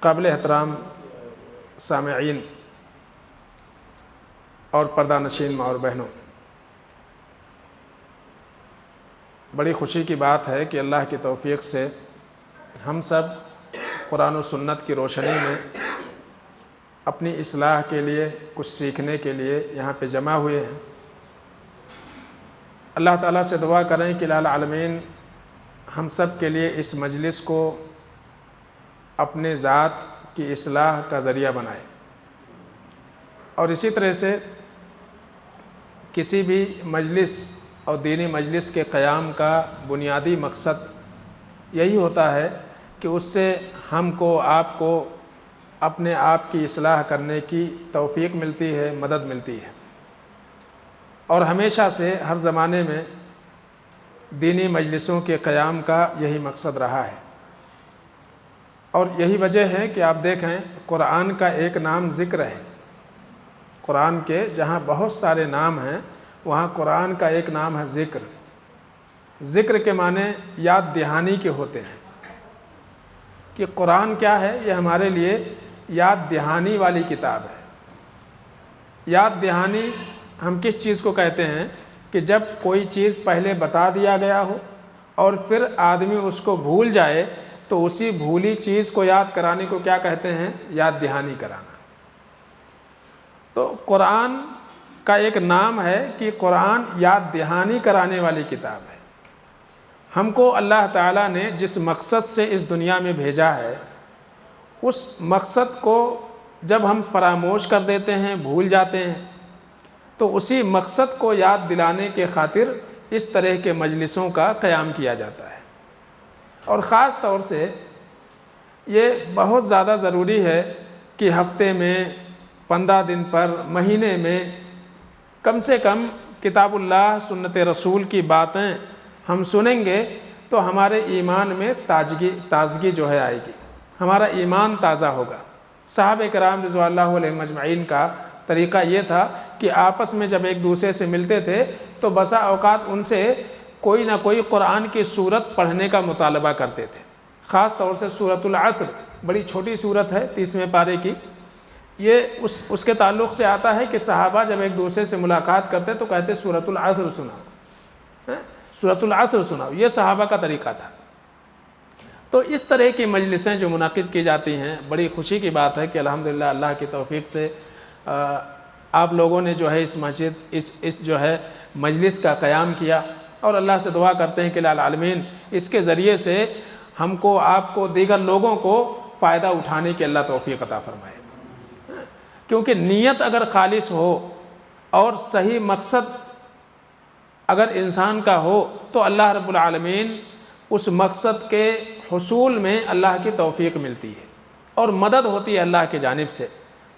قابل احترام سامعین اور پردہ نشین ماں اور بہنوں، بڑی خوشی کی بات ہے کہ اللہ کی توفیق سے ہم سب قرآن و سنت کی روشنی میں اپنی اصلاح کے لیے کچھ سیکھنے کے لیے یہاں پہ جمع ہوئے ہیں۔ اللہ تعالیٰ سے دعا کریں کہ الہ العالمین ہم سب کے لیے اس مجلس کو اپنے ذات کی اصلاح کا ذریعہ بنائے، اور اسی طرح سے کسی بھی مجلس اور دینی مجلس کے قیام کا بنیادی مقصد یہی ہوتا ہے کہ اس سے ہم کو آپ کو اپنے آپ کی اصلاح کرنے کی توفیق ملتی ہے، مدد ملتی ہے۔ اور ہمیشہ سے ہر زمانے میں دینی مجلسوں کے قیام کا یہی مقصد رہا ہے، اور یہی وجہ ہے کہ آپ دیکھیں قرآن کا ایک نام ذکر ہے۔ قرآن کے جہاں بہت سارے نام ہیں وہاں قرآن کا ایک نام ہے ذکر۔ ذکر کے معنی یاد دہانی کے ہوتے ہیں کہ قرآن کیا ہے، یہ ہمارے لیے یاد دہانی والی کتاب ہے۔ یاد دہانی ہم کس چیز کو کہتے ہیں کہ جب کوئی چیز پہلے بتا دیا گیا ہو اور پھر آدمی اس کو بھول جائے تو اسی بھولی چیز کو یاد کرانے کو کیا کہتے ہیں؟ یاد دہانی کرانا۔ تو قرآن کا ایک نام ہے کہ قرآن یاد دہانی کرانے والی کتاب ہے۔ ہم کو اللہ تعالیٰ نے جس مقصد سے اس دنیا میں بھیجا ہے، اس مقصد کو جب ہم فراموش کر دیتے ہیں، بھول جاتے ہیں، تو اسی مقصد کو یاد دلانے کے خاطر اس طرح کے مجلسوں کا قیام کیا جاتا ہے۔ اور خاص طور سے یہ بہت زیادہ ضروری ہے کہ ہفتے میں 15 دن پر، مہینے میں کم سے کم کتاب اللہ سنت رسول کی باتیں ہم سنیں گے تو ہمارے ایمان میں تازگی جو ہے آئے گی، ہمارا ایمان تازہ ہوگا۔ صحابہ کرام رضوان اللہ علیہم اجمعین کا طریقہ یہ تھا کہ آپس میں جب ایک دوسرے سے ملتے تھے تو بسا اوقات ان سے کوئی نہ کوئی قرآن کی سورت پڑھنے کا مطالبہ کرتے تھے۔ خاص طور سے سورۃ العصر، بڑی چھوٹی سورت ہے 30ویں پارے کی، یہ اس کے تعلق سے آتا ہے کہ صحابہ جب ایک دوسرے سے ملاقات کرتے تو کہتے سورۃ العصر سناؤ، سورۃ العصر سناؤ، یہ صحابہ کا طریقہ تھا۔ تو اس طرح کی مجلسیں جو منعقد کی جاتی ہیں، بڑی خوشی کی بات ہے کہ الحمدللہ اللہ کی توفیق سے آپ لوگوں نے جو ہے اس مسجد اس جو ہے مجلس کا قیام کیا، اور اللہ سے دعا کرتے ہیں کہ الہ العالمین اس کے ذریعے سے ہم کو، آپ کو، دیگر لوگوں کو فائدہ اٹھانے کی اللہ توفیق عطا فرمائے۔ کیونکہ نیت اگر خالص ہو اور صحیح مقصد اگر انسان کا ہو تو اللہ رب العالمین اس مقصد کے حصول میں اللہ کی توفیق ملتی ہے اور مدد ہوتی ہے اللہ کی جانب سے۔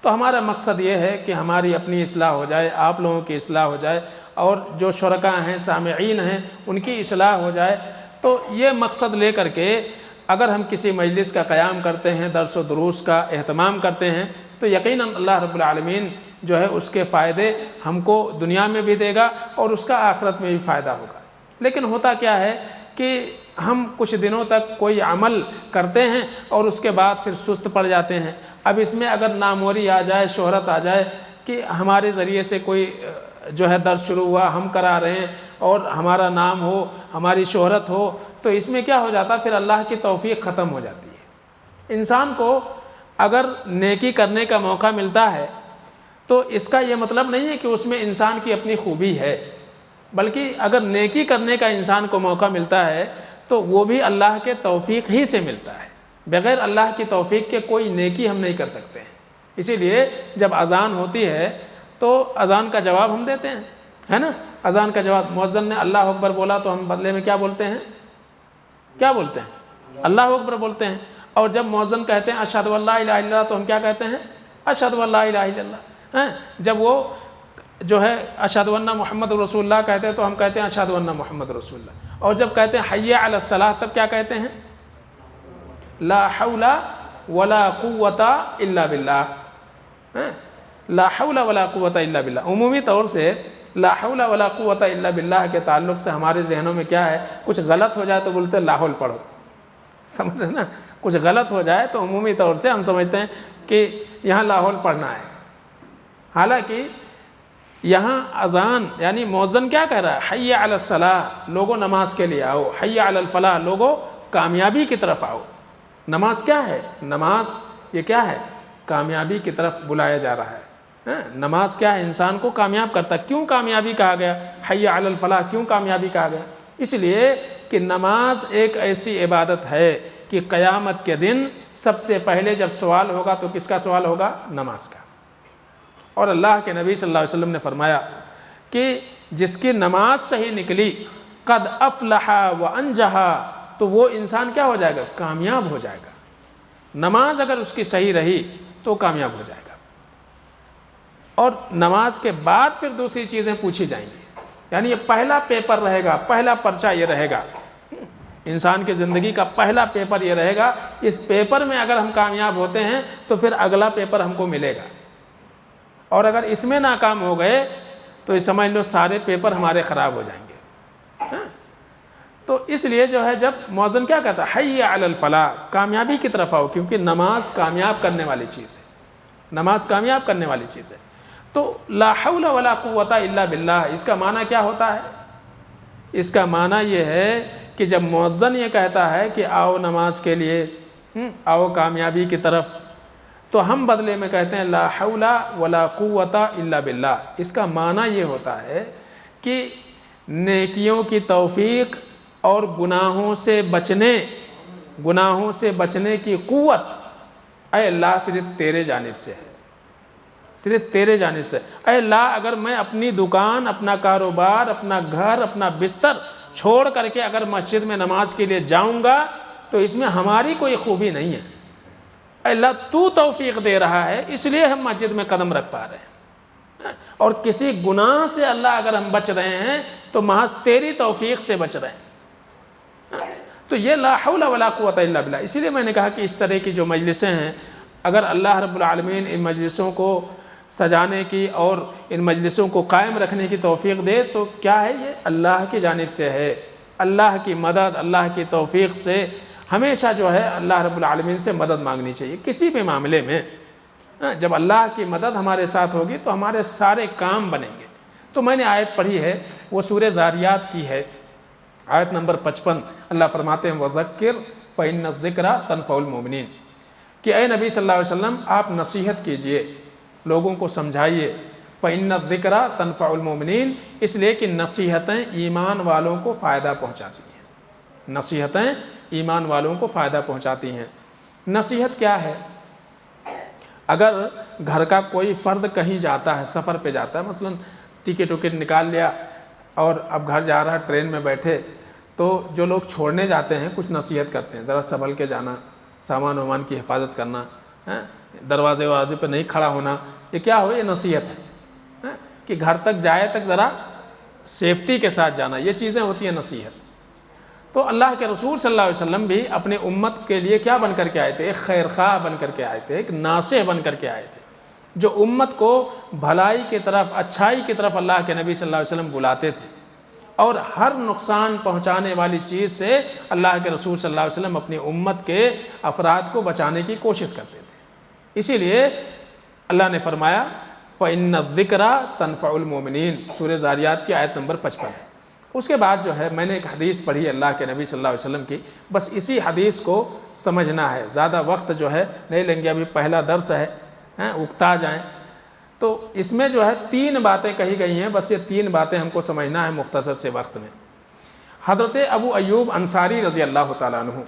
تو ہمارا مقصد یہ ہے کہ ہماری اپنی اصلاح ہو جائے، آپ لوگوں کی اصلاح ہو جائے، اور جو شرکاء ہیں، سامعین ہیں، ان کی اصلاح ہو جائے۔ تو یہ مقصد لے کر کے اگر ہم کسی مجلس کا قیام کرتے ہیں، درس و دروس کا اہتمام کرتے ہیں، تو یقیناً اللہ رب العالمین جو ہے اس کے فائدے ہم کو دنیا میں بھی دے گا اور اس کا آخرت میں بھی فائدہ ہوگا۔ لیکن ہوتا کیا ہے کہ ہم کچھ دنوں تک کوئی عمل کرتے ہیں اور اس کے بعد پھر سست پڑ جاتے ہیں۔ اب اس میں اگر ناموری آ جائے، شہرت آ جائے کہ ہمارے ذریعے سے کوئی جو ہے درس شروع ہوا، ہم کرا رہے ہیں، اور ہمارا نام ہو، ہماری شہرت ہو، تو اس میں کیا ہو جاتا ہے؟ پھر اللہ کی توفیق ختم ہو جاتی ہے۔ انسان کو اگر نیکی کرنے کا موقع ملتا ہے تو اس کا یہ مطلب نہیں ہے کہ اس میں انسان کی اپنی خوبی ہے، بلکہ اگر نیکی کرنے کا انسان کو موقع ملتا ہے تو وہ بھی اللہ کے توفیق ہی سے ملتا ہے۔ بغیر اللہ کی توفیق کے کوئی نیکی ہم نہیں کر سکتے ہیں۔ اسی لیے جب اذان ہوتی ہے تو اذان کا جواب ہم دیتے ہیں، ہے نا؟ اذان کا جواب، مؤذن نے اللہ اکبر بولا تو ہم بدلے میں کیا بولتے ہیں؟ کیا بولتے ہیں؟ اللہ اکبر بولتے ہیں۔ اور جب مؤذن کہتے ہیں اشہد ان لا الہ الا اللہ تو ہم کیا کہتے ہیں؟ اشہد ان لا الہ الا اللہ۔ جب وہ جو ہے اشہد ان محمد رسول اللہ کہتے ہیں تو ہم کہتے ہیں اشہد ان محمد رسول اللہ۔ اور جب کہتے ہیں حی علی الصلاۃ تب کیا کہتے ہیں؟ لا حول ولا قوت الا باللہ۔ لا حول ولا قوت الا باللہ، عمومی طور سے لا حول ولا قوت الا باللہ کے تعلق سے ہمارے ذہنوں میں کیا ہے؟ کچھ غلط ہو جائے تو بولتے لاحول پڑھو، سمجھ رہے نا؟ کچھ غلط ہو جائے تو عمومی طور سے ہم سمجھتے ہیں کہ یہاں لاہور پڑھنا ہے، حالانکہ یہاں اذان یعنی مؤذن کیا کہہ رہا ہے؟ حی علی الصلاۃ، لوگوں نماز کے لیے آؤ، حی علی الفلاح، لوگوں کامیابی کی طرف آؤ۔ نماز کیا ہے؟ نماز یہ کیا ہے؟ کامیابی کی طرف بلایا جا رہا ہے۔ نماز کیا ہے؟ انسان کو کامیاب کرتا ہے۔ کیوں کامیابی کہا گیا؟ حی علی الفلاح کیوں کامیابی کہا گیا؟ اس لیے کہ نماز ایک ایسی عبادت ہے کہ قیامت کے دن سب سے پہلے جب سوال ہوگا تو کس کا سوال ہوگا؟ نماز کا۔ اور اللہ کے نبی صلی اللہ علیہ وسلم نے فرمایا کہ جس کی نماز صحیح نکلی قد افلح وانجح، تو وہ انسان کیا ہو جائے گا؟ کامیاب ہو جائے گا۔ نماز اگر اس کی صحیح رہی تو کامیاب ہو جائے گا۔ اور نماز کے بعد پھر دوسری چیزیں پوچھی جائیں گی، یعنی یہ پہلا پیپر رہے گا، پہلا پرچہ یہ رہے گا، انسان کی زندگی کا پہلا پیپر یہ رہے گا۔ اس پیپر میں اگر ہم کامیاب ہوتے ہیں تو پھر اگلا پیپر ہم کو ملے گا، اور اگر اس میں ناکام ہو گئے تو یہ سمجھ لو سارے پیپر ہمارے خراب ہو جائیں گے۔ تو اس لیے جو ہے جب مؤذن کیا کہتا ہے؟ حی علی الفلاح، کامیابی کی طرف آؤ، کیونکہ نماز کامیاب کرنے والی چیز ہے، نماز کامیاب کرنے والی چیز ہے۔ تو لا حول ولا قوت الا باللہ، اس کا معنی کیا ہوتا ہے؟ اس کا معنی یہ ہے کہ جب مؤذن یہ کہتا ہے کہ آؤ نماز کے لیے، آؤ کامیابی کی طرف، تو ہم بدلے میں کہتے ہیں لا حول ولا قوت الا باللہ۔ اس کا معنی یہ ہوتا ہے کہ نیکیوں کی توفیق اور گناہوں سے بچنے کی قوت اے اللہ صرف تیرے جانب سے ہے، صرف تیرے جانب سے۔ اے اللہ اگر میں اپنی دکان، اپنا کاروبار، اپنا گھر، اپنا بستر چھوڑ کر کے اگر مسجد میں نماز کے لیے جاؤں گا تو اس میں ہماری کوئی خوبی نہیں ہے، اے اللہ تو توفیق دے رہا ہے اس لیے ہم مسجد میں قدم رکھ پا رہے ہیں۔ اور کسی گناہ سے اللہ اگر ہم بچ رہے ہیں تو محض تیری توفیق سے بچ رہے ہیں۔ تو یہ لا حول ولا قوت الا باللہ۔ اسی لیے میں نے کہا کہ اس طرح کی جو مجلسیں ہیں، اگر اللہ رب العالمین ان مجلسوں کو سجانے کی اور ان مجلسوں کو قائم رکھنے کی توفیق دے تو کیا ہے؟ یہ اللہ کی جانب سے ہے۔ اللہ کی مدد، اللہ کی توفیق سے ہمیشہ جو ہے اللہ رب العالمین سے مدد مانگنی چاہیے کسی بھی معاملے میں۔ جب اللہ کی مدد ہمارے ساتھ ہوگی تو ہمارے سارے کام بنیں گے۔ تو میں نے آیت پڑھی ہے، وہ سورہ ذاریات کی ہے، آیت نمبر 55۔ اللہ فرماتے ہیں وَذَكِّرْ فَإِنَّ الذِّكْرَ تَنفَعُ الْمُؤْمِنِينَ، کہ اے نبی صلی اللہ علیہ وسلم آپ نصیحت کیجئے، لوگوں کو سمجھائیے۔ فَإِنَّ الذِّكْرَ تَنفَعُ الْمُؤْمِنِينَ، اس لیے کہ نصیحتیں ایمان والوں کو فائدہ پہنچاتی ہیں، نصیحتیں ایمان والوں کو فائدہ پہنچاتی ہیں۔ نصیحت کیا ہے؟ اگر گھر کا کوئی فرد کہیں جاتا ہے، سفر پہ جاتا ہے، مثلا ٹکٹ نکال لیا اور اب گھر جا رہا ہے، ٹرین میں بیٹھے، تو جو لوگ چھوڑنے جاتے ہیں کچھ نصیحت کرتے ہیں، ذرا سنبھل کے جانا، سامان وامان کی حفاظت کرنا، دروازے پہ نہیں کھڑا ہونا، یہ کیا ہو؟ یہ نصیحت ہے کہ گھر تک جائے تک ذرا سیفٹی کے ساتھ جانا، یہ چیزیں ہوتی ہیں نصیحت۔ تو اللہ کے رسول صلی اللہ علیہ وسلم بھی اپنے امت کے لیے کیا بن کر کے آئے تھے؟ ایک خیر خواہ بن کر کے آئے تھے، ایک ناصح بن کر کے آئے تھے، جو امت کو بھلائی کی طرف، اچھائی کی طرف اللہ کے نبی صلی اللہ علیہ وسلم بلاتے تھے، اور ہر نقصان پہنچانے والی چیز سے اللہ کے رسول صلی اللہ علیہ وسلم اپنی امت کے افراد کو بچانے کی کوشش کرتے تھے۔ اسی لیے اللہ نے فرمایا فَإِنَّ الذِّكْرَ تَنفَعُ الْمُؤْمِنِينَ، سورہ ذاریات کی آیت نمبر 55 ہے۔ اس کے بعد جو ہے میں نے ایک حدیث پڑھی اللہ کے نبی صلی اللہ علیہ وسلم کی، بس اسی حدیث کو سمجھنا ہے، زیادہ وقت جو ہے نہیں لیں گے، ابھی پہلا درس ہے، اکتا جائیں۔ تو اس میں جو ہے 3 باتیں کہی گئی ہیں، بس یہ 3 باتیں ہم کو سمجھنا ہے مختصر سے وقت میں۔ حضرت ابو ایوب انصاری رضی اللہ تعالیٰ عنہ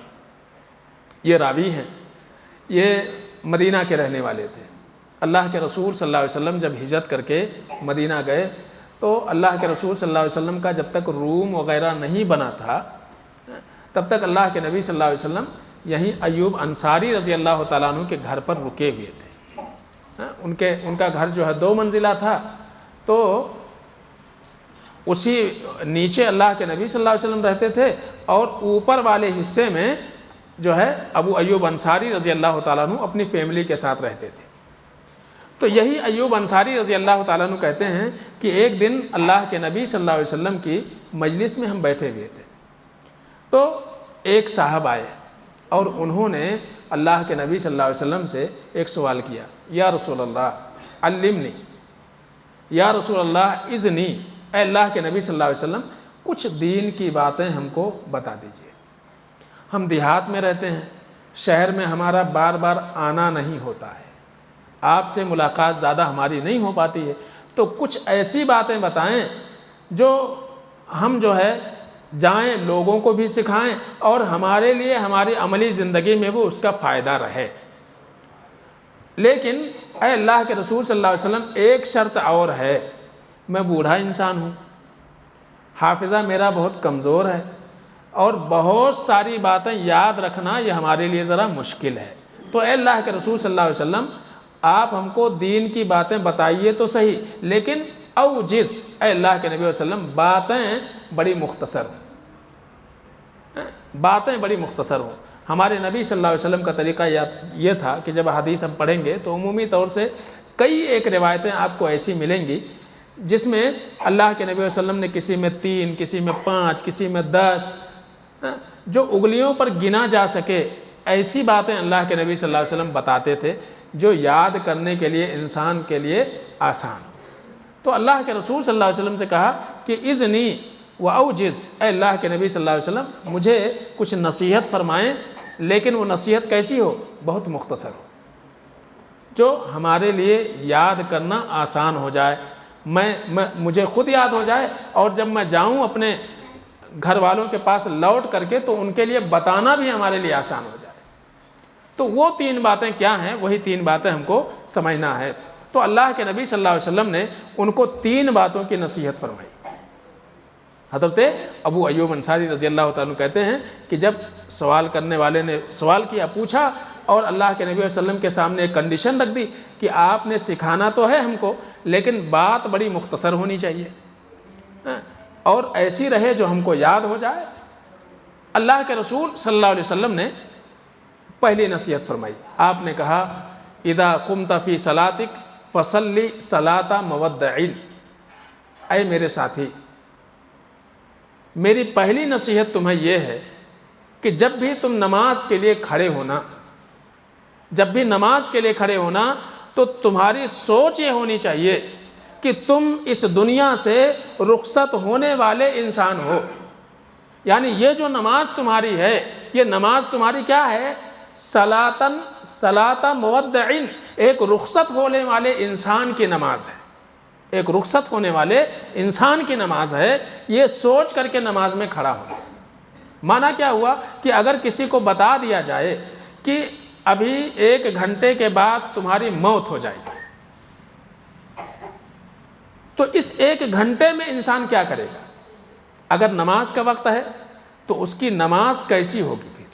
یہ راوی ہیں، یہ مدینہ کے رہنے والے تھے۔ اللہ کے رسول صلی اللہ علیہ وسلم جب ہجرت کر کے مدینہ گئے تو اللہ کے رسول صلی اللہ علیہ وسلم کا جب تک روم وغیرہ نہیں بنا تھا تب تک اللہ کے نبی صلی اللہ علیہ وسلم یہیں ایوب انصاری رضی اللہ تعالیٰ عنہ کے گھر پر رکے ہوئے تھے۔ ان کا گھر جو ہے 2 منزلہ تھا، تو اسی نیچے اللہ کے نبی صلی اللہ علیہ وسلم رہتے تھے، اور اوپر والے حصے میں جو ہے ابو ایوب انصاری رضی اللہ تعالیٰ عنہ اپنی فیملی کے ساتھ رہتے تھے۔ تو یہی ایوب انصاری رضی اللہ تعالیٰ عنہ کہتے ہیں کہ ایک دن اللہ کے نبی صلی اللہ علیہ وسلم کی مجلس میں ہم بیٹھے ہوئے تھے، تو ایک صاحب آئے، اور انہوں نے اللہ کے نبی صلی اللہ علیہ وسلم سے ایک سوال کیا، یا رسول اللہ علمنی، یا رسول اللہ اذنی، اے اللہ کے نبی صلی اللہ علیہ وسلم کچھ دین کی باتیں ہم کو بتا دیجئے۔ ہم دیہات میں رہتے ہیں، شہر میں ہمارا بار بار آنا نہیں ہوتا ہے، آپ سے ملاقات زیادہ ہماری نہیں ہو پاتی ہے، تو کچھ ایسی باتیں بتائیں جو ہم جو ہے جائیں لوگوں کو بھی سکھائیں اور ہمارے لیے ہماری عملی زندگی میں وہ اس کا فائدہ رہے۔ لیکن اے اللہ کے رسول صلی اللہ علیہ وسلم ایک شرط اور ہے، میں بوڑھا انسان ہوں، حافظہ میرا بہت کمزور ہے اور بہت ساری باتیں یاد رکھنا یہ ہمارے لیے ذرا مشکل ہے، تو اے اللہ کے رسول صلی اللہ علیہ وسلم آپ ہم کو دین کی باتیں بتائیے تو صحیح، لیکن اے اللہ کے نبی صلی اللہ علیہ وسلم باتیں بڑی مختصر ہوں، باتیں بڑی مختصر ہوں۔ ہمارے نبی صلی اللہ علیہ وسلم کا طریقہ یہ تھا کہ جب حدیث ہم پڑھیں گے تو عمومی طور سے کئی ایک روایتیں آپ کو ایسی ملیں گی جس میں اللہ کے نبی صلی اللہ علیہ وسلم نے کسی میں 3، کسی میں 5، کسی میں 10 جو انگلیوں پر گنا جا سکے ایسی باتیں اللہ کے نبی صلی اللہ علیہ وسلم بتاتے تھے جو یاد کرنے کے لیے انسان کے لیے آسان ہو۔ تو اللہ کے رسول صلی اللہ علیہ وسلم سے کہا کہ اذنی و اوجز، اے اللہ کے نبی صلی اللہ علیہ وسلم مجھے کچھ نصیحت فرمائیں، لیکن وہ نصیحت کیسی ہو؟ بہت مختصر ہو، جو ہمارے لیے یاد کرنا آسان ہو جائے، مجھے خود یاد ہو جائے، اور جب میں جاؤں اپنے گھر والوں کے پاس لوٹ کر کے تو ان کے لیے بتانا بھی ہمارے لیے آسان ہو جائے۔ تو وہ 3 باتیں کیا ہیں؟ وہی 3 باتیں ہم کو سمجھنا ہے۔ تو اللہ کے نبی صلی اللہ علیہ وسلم نے ان کو 3 باتوں کی نصیحت فرمائی۔ حضرت ابو ایوب انصاری رضی اللہ تعالیٰ عنہ کہتے ہیں کہ جب سوال کرنے والے نے سوال کیا، پوچھا، اور اللہ کے نبی صلی اللہ علیہ وسلم کے سامنے ایک کنڈیشن رکھ دی کہ آپ نے سکھانا تو ہے ہم کو، لیکن بات بڑی مختصر ہونی چاہیے اور ایسی رہے جو ہم کو یاد ہو جائے۔ اللہ کے رسول صلی اللہ علیہ وسلم نے پہلی نصیحت فرمائی، آپ نے کہا اذا قمت فی صلاتک فصلی صلاۃ مودعین، اے میرے ساتھی میری پہلی نصیحت تمہیں یہ ہے کہ جب بھی تم نماز کے لیے کھڑے ہونا، جب بھی نماز کے لیے کھڑے ہونا تو تمہاری سوچ یہ ہونی چاہیے کہ تم اس دنیا سے رخصت ہونے والے انسان ہو، یعنی یہ جو نماز تمہاری ہے، یہ نماز تمہاری کیا ہے؟ صلاۃ مودعین، ایک رخصت ہونے والے انسان کی نماز ہے، ایک رخصت ہونے والے انسان کی نماز ہے، یہ سوچ کر کے نماز میں کھڑا ہونا۔ معنی کیا ہوا کہ اگر کسی کو بتا دیا جائے کہ ابھی 1 گھنٹے کے بعد تمہاری موت ہو جائے گی، تو اس 1 گھنٹے میں انسان کیا کرے گا؟ اگر نماز کا وقت ہے تو اس کی نماز کیسی ہوگی؟ پھر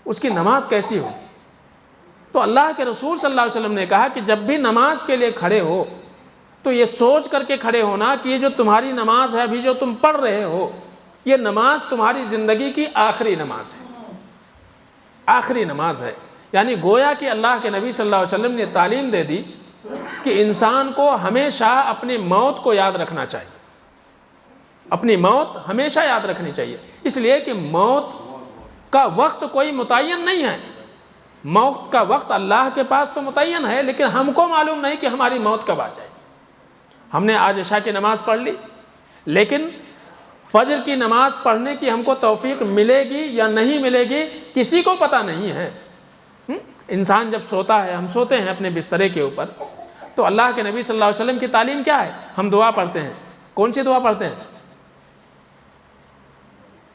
اس کی نماز کیسی ہوگی؟ تو اللہ کے رسول صلی اللہ علیہ وسلم نے کہا کہ جب بھی نماز کے لیے کھڑے ہو تو یہ سوچ کر کے کھڑے ہونا کہ یہ جو تمہاری نماز ہے ابھی جو تم پڑھ رہے ہو، یہ نماز تمہاری زندگی کی آخری نماز ہے، آخری نماز ہے۔ یعنی گویا کہ اللہ کے نبی صلی اللہ علیہ وسلم نے تعلیم دے دی کہ انسان کو ہمیشہ اپنی موت کو یاد رکھنا چاہیے، اپنی موت ہمیشہ یاد رکھنی چاہیے، اس لیے کہ موت کا وقت کوئی متعین نہیں ہے، موت کا وقت اللہ کے پاس تو متعین ہے، لیکن ہم کو معلوم نہیں کہ ہماری موت کب آ جائے۔ ہم نے آج عشاء کی نماز پڑھ لی، لیکن فجر کی نماز پڑھنے کی ہم کو توفیق ملے گی یا نہیں ملے گی کسی کو پتہ نہیں ہے۔ انسان جب سوتا ہے، ہم سوتے ہیں اپنے بسترے کے اوپر، تو اللہ کے نبی صلی اللہ علیہ وسلم کی تعلیم کیا ہے؟ ہم دعا پڑھتے ہیں۔ کون سی دعا پڑھتے ہیں؟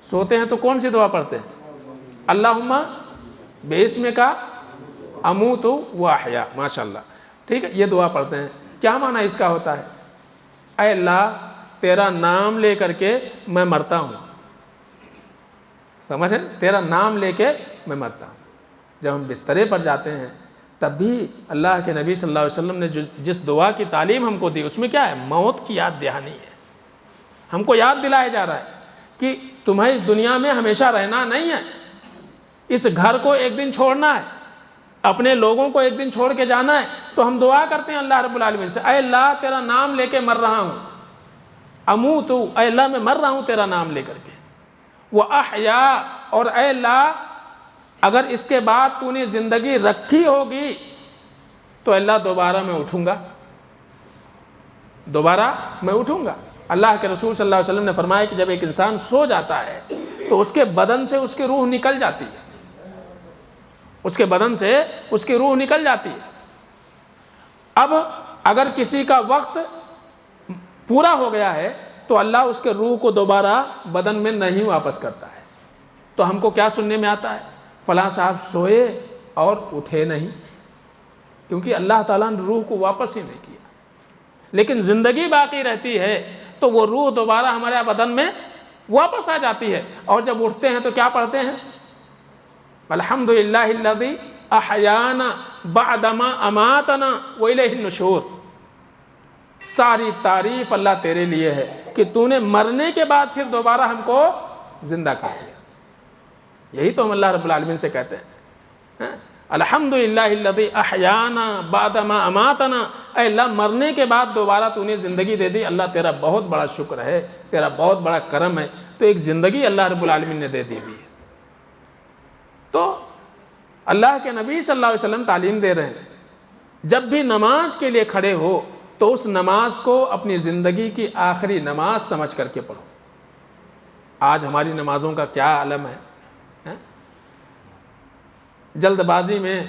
سوتے ہیں تو کون سی دعا پڑھتے ہیں؟ اللہم بِاسْمِکَ اموت و احیا، ماشاءاللہ، ٹھیک ہے، یہ دعا پڑھتے ہیں۔ کیا معنی اس کا ہوتا ہے؟ اے اللہ تیرا نام لے کر کے میں مرتا ہوں، سمجھ ہیں؟ تیرا نام لے کے میں مرتا ہوں۔ جب ہم بسترے پر جاتے ہیں تب بھی اللہ کے نبی صلی اللہ علیہ وسلم نے جس دعا کی تعلیم ہم کو دی اس میں کیا ہے؟ موت کی یاد دہانی ہے۔ ہم کو یاد دلایا جا رہا ہے کہ تمہیں اس دنیا میں ہمیشہ رہنا نہیں ہے، اس گھر کو ایک دن چھوڑنا ہے، اپنے لوگوں کو ایک دن چھوڑ کے جانا ہے۔ تو ہم دعا کرتے ہیں اللہ رب العالمین سے، اے اللہ تیرا نام لے کے مر رہا ہوں، اموت، اے اللہ میں مر رہا ہوں تیرا نام لے کر کے، وہ احیا، اور اے اللہ اگر اس کے بعد تو نے زندگی رکھی ہوگی تو اللہ دوبارہ میں اٹھوں گا، دوبارہ میں اٹھوں گا۔ اللہ کے رسول صلی اللہ علیہ وسلم نے فرمایا کہ جب ایک انسان سو جاتا ہے تو اس کے بدن سے اس کی روح نکل جاتی ہے، اس کے بدن سے اس کی روح نکل جاتی ہے۔ اب اگر کسی کا وقت پورا ہو گیا ہے تو اللہ اس کے روح کو دوبارہ بدن میں نہیں واپس کرتا ہے۔ تو ہم کو کیا سننے میں آتا ہے؟ فلاں صاحب سوئے اور اٹھے نہیں، کیونکہ اللہ تعالیٰ نے روح کو واپس ہی نہیں کیا۔ لیکن زندگی باقی رہتی ہے تو وہ روح دوبارہ ہمارے بدن میں واپس آ جاتی ہے، اور جب اٹھتے ہیں تو کیا پڑھتے ہیں؟ الحمدللہ الذی احیانا بعدما اماتنا والیہ النشور۔ ساری تعریف اللہ تیرے لیے ہے کہ تو نے مرنے کے بعد پھر دوبارہ ہم کو زندہ کر دیا۔ یہی تو ہم اللہ رب العالمین سے کہتے ہیں، الحمدللہ الذی احیانا بعدما اماتنا، اے اللہ مرنے کے بعد دوبارہ تو نے زندگی دے دی، اللہ تیرا بہت بڑا شکر ہے، تیرا بہت بڑا کرم ہے۔ تو ایک زندگی اللہ رب العالمین نے دے دی ہوئی ہے۔ تو اللہ کے نبی صلی اللہ علیہ وسلم تعلیم دے رہے ہیں، جب بھی نماز کے لیے کھڑے ہو تو اس نماز کو اپنی زندگی کی آخری نماز سمجھ کر کے پڑھو۔ آج ہماری نمازوں کا کیا عالم ہے، جلد بازی میں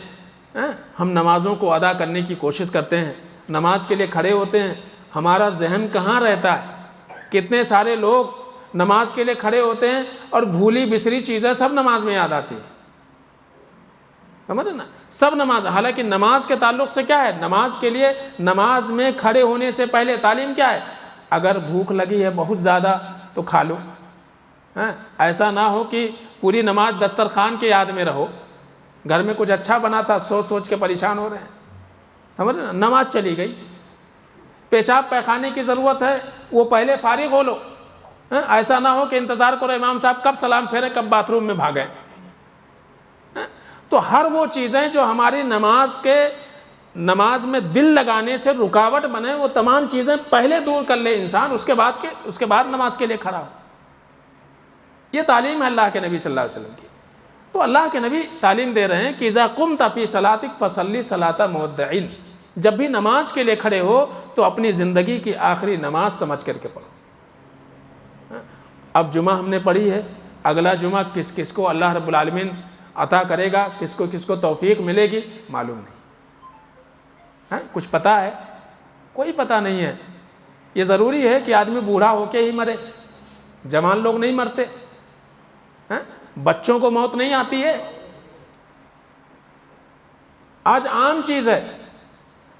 ہم نمازوں کو ادا کرنے کی کوشش کرتے ہیں، نماز کے لیے کھڑے ہوتے ہیں، ہمارا ذہن کہاں رہتا ہے؟ کتنے سارے لوگ نماز کے لیے کھڑے ہوتے ہیں اور بھولی بسری چیزیں سب نماز میں یاد آتی ہیں، سمجھ رہے نا؟ سب نماز، حالانکہ نماز کے تعلق سے کیا ہے؟ نماز کے لیے نماز میں کھڑے ہونے سے پہلے تعلیم کیا ہے؟ اگر بھوک لگی ہے بہت زیادہ تو کھا لو، ایسا نہ ہو کہ پوری نماز دسترخوان کے یاد میں رہو، گھر میں کچھ اچھا بنا تھا سوچ سوچ کے پریشان ہو رہے ہیں، سمجھ رہے نا؟ نماز چلی گئی، پیشاب پیخانے کی ضرورت ہے وہ پہلے فارغ ہو لو، ایسا نہ ہو کہ انتظار کرو امام صاحب کب سلام پھیرے کب باتھ روم میں بھاگیں۔ تو ہر وہ چیزیں جو ہماری نماز میں دل لگانے سے رکاوٹ بنے، وہ تمام چیزیں پہلے دور کر لے انسان، اس کے بعد نماز کے لیے کھڑا ہو۔ یہ تعلیم ہے اللہ کے نبی صلی اللہ علیہ وسلم کی۔ تو اللہ کے نبی تعلیم دے رہے ہیں کہ اذا قمت فی صلاتک فصلی صلاۃ مودعین، جب بھی نماز کے لیے کھڑے ہو تو اپنی زندگی کی آخری نماز سمجھ کر کے پڑھو۔ اب جمعہ ہم نے پڑھی ہے، اگلا جمعہ کس کس کو اللہ رب العالمین عطا کرے گا، کس کو توفیق ملے گی، معلوم نہیں، کچھ پتہ ہے؟ کوئی پتہ نہیں ہے۔ یہ ضروری ہے کہ آدمی بوڑھا ہو کے ہی مرے، جوان لوگ نہیں مرتے، بچوں کو موت نہیں آتی ہے، آج عام چیز ہے۔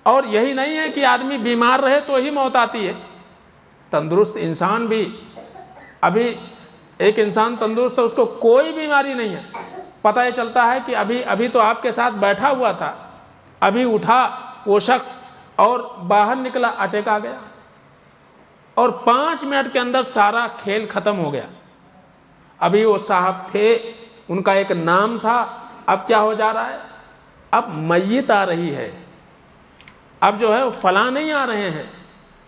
اور یہی نہیں ہے کہ آدمی بیمار رہے تو ہی موت آتی ہے، تندرست انسان بھی، ابھی ایک انسان تندرست ہے اس کو کوئی بیماری نہیں ہے، پتہ یہ چلتا ہے کہ ابھی تو آپ کے ساتھ بیٹھا ہوا تھا، ابھی اٹھا وہ شخص اور باہر نکلا، اٹیک آ گیا، اور 5 منٹ کے اندر سارا کھیل ختم ہو گیا۔ ابھی وہ صاحب تھے، ان کا ایک نام تھا، اب کیا ہو جا رہا ہے؟ اب میت آ رہی ہے، اب جو ہے فلاں نہیں آ رہے ہیں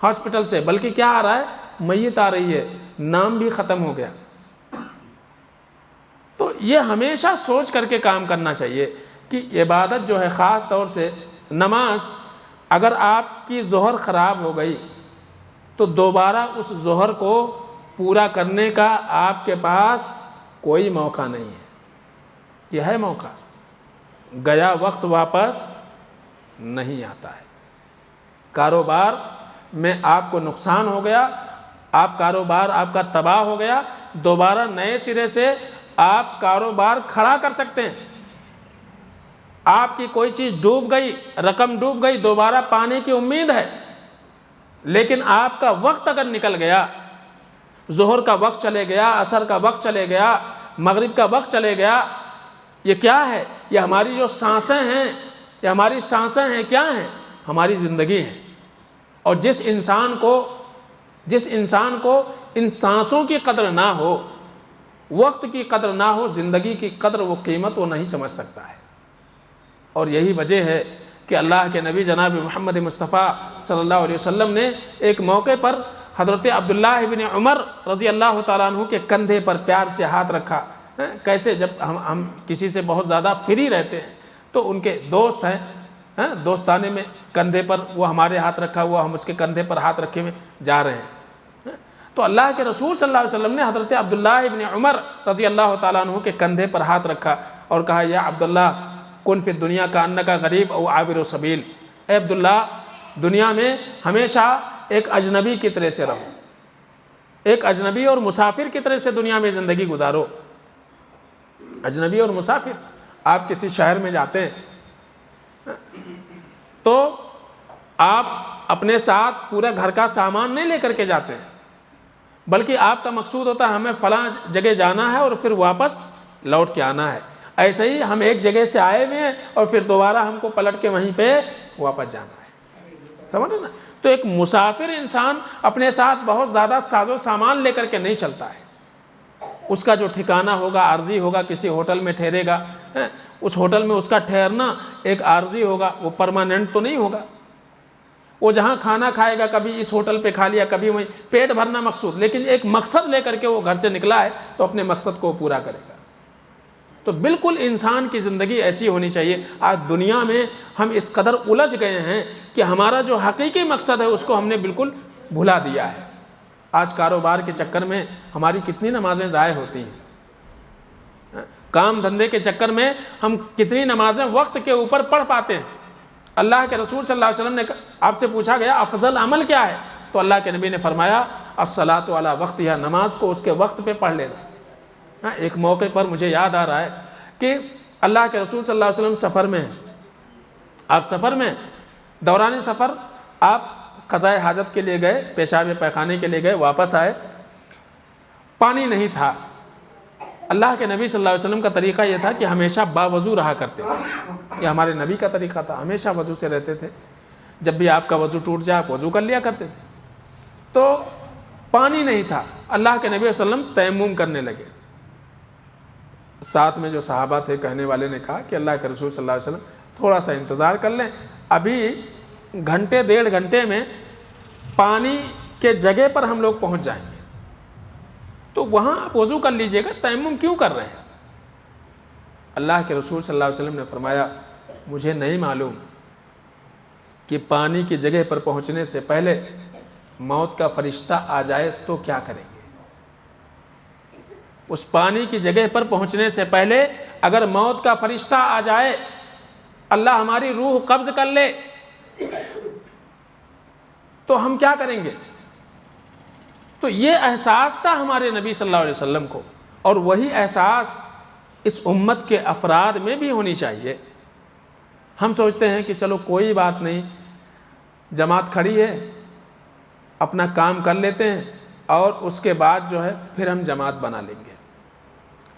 ہاسپٹل سے، بلکہ کیا آ رہا ہے؟ میت آ رہی ہے، نام بھی ختم ہو گیا۔ تو یہ ہمیشہ سوچ کر کے کام کرنا چاہیے کہ عبادت جو ہے، خاص طور سے نماز، اگر آپ کی ظہر خراب ہو گئی تو دوبارہ اس ظہر کو پورا کرنے کا آپ کے پاس کوئی موقع نہیں ہے۔ یہ ہے موقع، گیا وقت واپس نہیں آتا ہے۔ کاروبار میں آپ کو نقصان ہو گیا، کاروبار آپ کا تباہ ہو گیا، دوبارہ نئے سرے سے آپ کاروبار کھڑا کر سکتے ہیں۔ آپ کی کوئی چیز ڈوب گئی، رقم ڈوب گئی، دوبارہ پانے کی امید ہے، لیکن آپ کا وقت اگر نکل گیا، ظہر کا وقت چلے گیا، عصر کا وقت چلے گیا، مغرب کا وقت چلے گیا، یہ کیا ہے؟ یہ ہماری جو سانسیں ہیں، یہ ہماری سانسیں ہیں، کیا ہیں؟ ہماری زندگی ہے۔ اور جس انسان کو ان سانسوں کی قدر نہ ہو، وقت کی قدر نہ ہو، زندگی کی قدر، وہ قیمت وہ نہیں سمجھ سکتا ہے۔ اور یہی وجہ ہے کہ اللہ کے نبی جناب محمد مصطفیٰ صلی اللہ علیہ وسلم نے ایک موقع پر حضرت عبداللہ ابن عمر رضی اللہ تعالیٰ عنہ کے کندھے پر پیار سے ہاتھ رکھا کیسے جب ہم کسی سے بہت زیادہ فری رہتے ہیں تو ان کے دوست ہیں، دوستانے میں کندھے پر وہ ہمارے ہاتھ رکھا ہوا، ہم اس کے کندھے پر ہاتھ رکھے ہوئے جا رہے ہیں، تو اللہ کے رسول صلی اللہ علیہ وسلم نے حضرت عبداللہ ابن عمر رضی اللہ تعالیٰ عنہ کے کندھے پر ہاتھ رکھا اور کہا یا عبداللہ کن فی الدنیا کا انکا غریب او عابر سبیل، اے عبداللہ دنیا میں ہمیشہ ایک اجنبی کی طرح سے رہو، ایک اجنبی اور مسافر کی طرح سے دنیا میں زندگی گزارو۔ اجنبی اور مسافر، آپ کسی شہر میں جاتے ہیں تو آپ اپنے ساتھ پورا گھر کا سامان نہیں لے کر کے جاتے ہیں، بلکہ آپ کا مقصود ہوتا ہے ہمیں فلاں جگہ جانا ہے اور پھر واپس لوٹ کے آنا ہے۔ ایسے ہی ہم ایک جگہ سے آئے ہوئے ہیں اور پھر دوبارہ ہم کو پلٹ کے وہیں پہ واپس جانا ہے، سمجھے نا؟ تو ایک مسافر انسان اپنے ساتھ بہت زیادہ ساز و سامان لے کر کے نہیں چلتا ہے، اس کا جو ٹھکانہ ہوگا عارضی ہوگا، کسی ہوٹل میں ٹھہرے گا، اس ہوٹل میں اس کا ٹھہرنا ایک عارضی ہوگا، وہ پرماننٹ تو نہیں ہوگا۔ وہ جہاں کھانا کھائے گا کبھی اس ہوٹل پہ کھا لیا، کبھی وہیں، پیٹ بھرنا مقصود، لیکن ایک مقصد لے کر کے وہ گھر سے نکلا ہے تو اپنے مقصد کو پورا کرے گا۔ تو بالکل انسان کی زندگی ایسی ہونی چاہیے۔ آج دنیا میں ہم اس قدر الجھ گئے ہیں کہ ہمارا جو حقیقی مقصد ہے اس کو ہم نے بالکل بھلا دیا ہے۔ آج کاروبار کے چکر میں ہماری کتنی نمازیں ضائع ہوتی ہیں، کام دھندے کے چکر میں ہم کتنی نمازیں وقت کے اوپر پڑھ پاتے ہیں۔ اللہ کے رسول صلی اللہ علیہ وسلم نے آپ سے پوچھا گیا افضل عمل کیا ہے، تو اللہ کے نبی نے فرمایا الصلاۃ علی وقتہا، نماز کو اس کے وقت پہ پڑھ لینا۔ ایک موقع پر مجھے یاد آ رہا ہے کہ اللہ کے رسول صلی اللہ علیہ وسلم سفر میں ہیں، آپ سفر میں، دوران سفر آپ قضاء حاجت کے لیے گئے، پیشاب پیخانے کے لیے گئے، واپس آئے، پانی نہیں تھا۔ اللہ کے نبی صلی اللہ علیہ وسلم کا طریقہ یہ تھا کہ ہمیشہ باوضو رہا کرتے تھے، یہ ہمارے نبی کا طریقہ تھا، ہمیشہ وضو سے رہتے تھے، جب بھی آپ کا وضو ٹوٹ جائے آپ وضو کر لیا کرتے تھے۔ تو پانی نہیں تھا، اللہ کے نبی صلی اللہ علیہ وسلم تیمم کرنے لگے۔ ساتھ میں جو صحابہ تھے کہنے والے نے کہا کہ اللہ کے رسول صلی اللہ علیہ وسلم تھوڑا سا انتظار کر لیں، ابھی گھنٹے ڈیڑھ گھنٹے میں پانی کے جگہ پر ہم لوگ پہنچ جائیں گے، تو وہاں آپ وضو کر لیجئے گا، تیمم کیوں کر رہے ہیں؟ اللہ کے رسول صلی اللہ علیہ وسلم نے فرمایا مجھے نہیں معلوم کہ پانی کی جگہ پر پہنچنے سے پہلے موت کا فرشتہ آ جائے تو کیا کریں گے۔ اس پانی کی جگہ پر پہنچنے سے پہلے اگر موت کا فرشتہ آ جائے، اللہ ہماری روح قبض کر لے، تو ہم کیا کریں گے؟ تو یہ احساس تھا ہمارے نبی صلی اللہ علیہ وسلم کو، اور وہی احساس اس امت کے افراد میں بھی ہونی چاہیے۔ ہم سوچتے ہیں کہ چلو کوئی بات نہیں، جماعت کھڑی ہے، اپنا کام کر لیتے ہیں اور اس کے بعد جو ہے پھر ہم جماعت بنا لیں گے،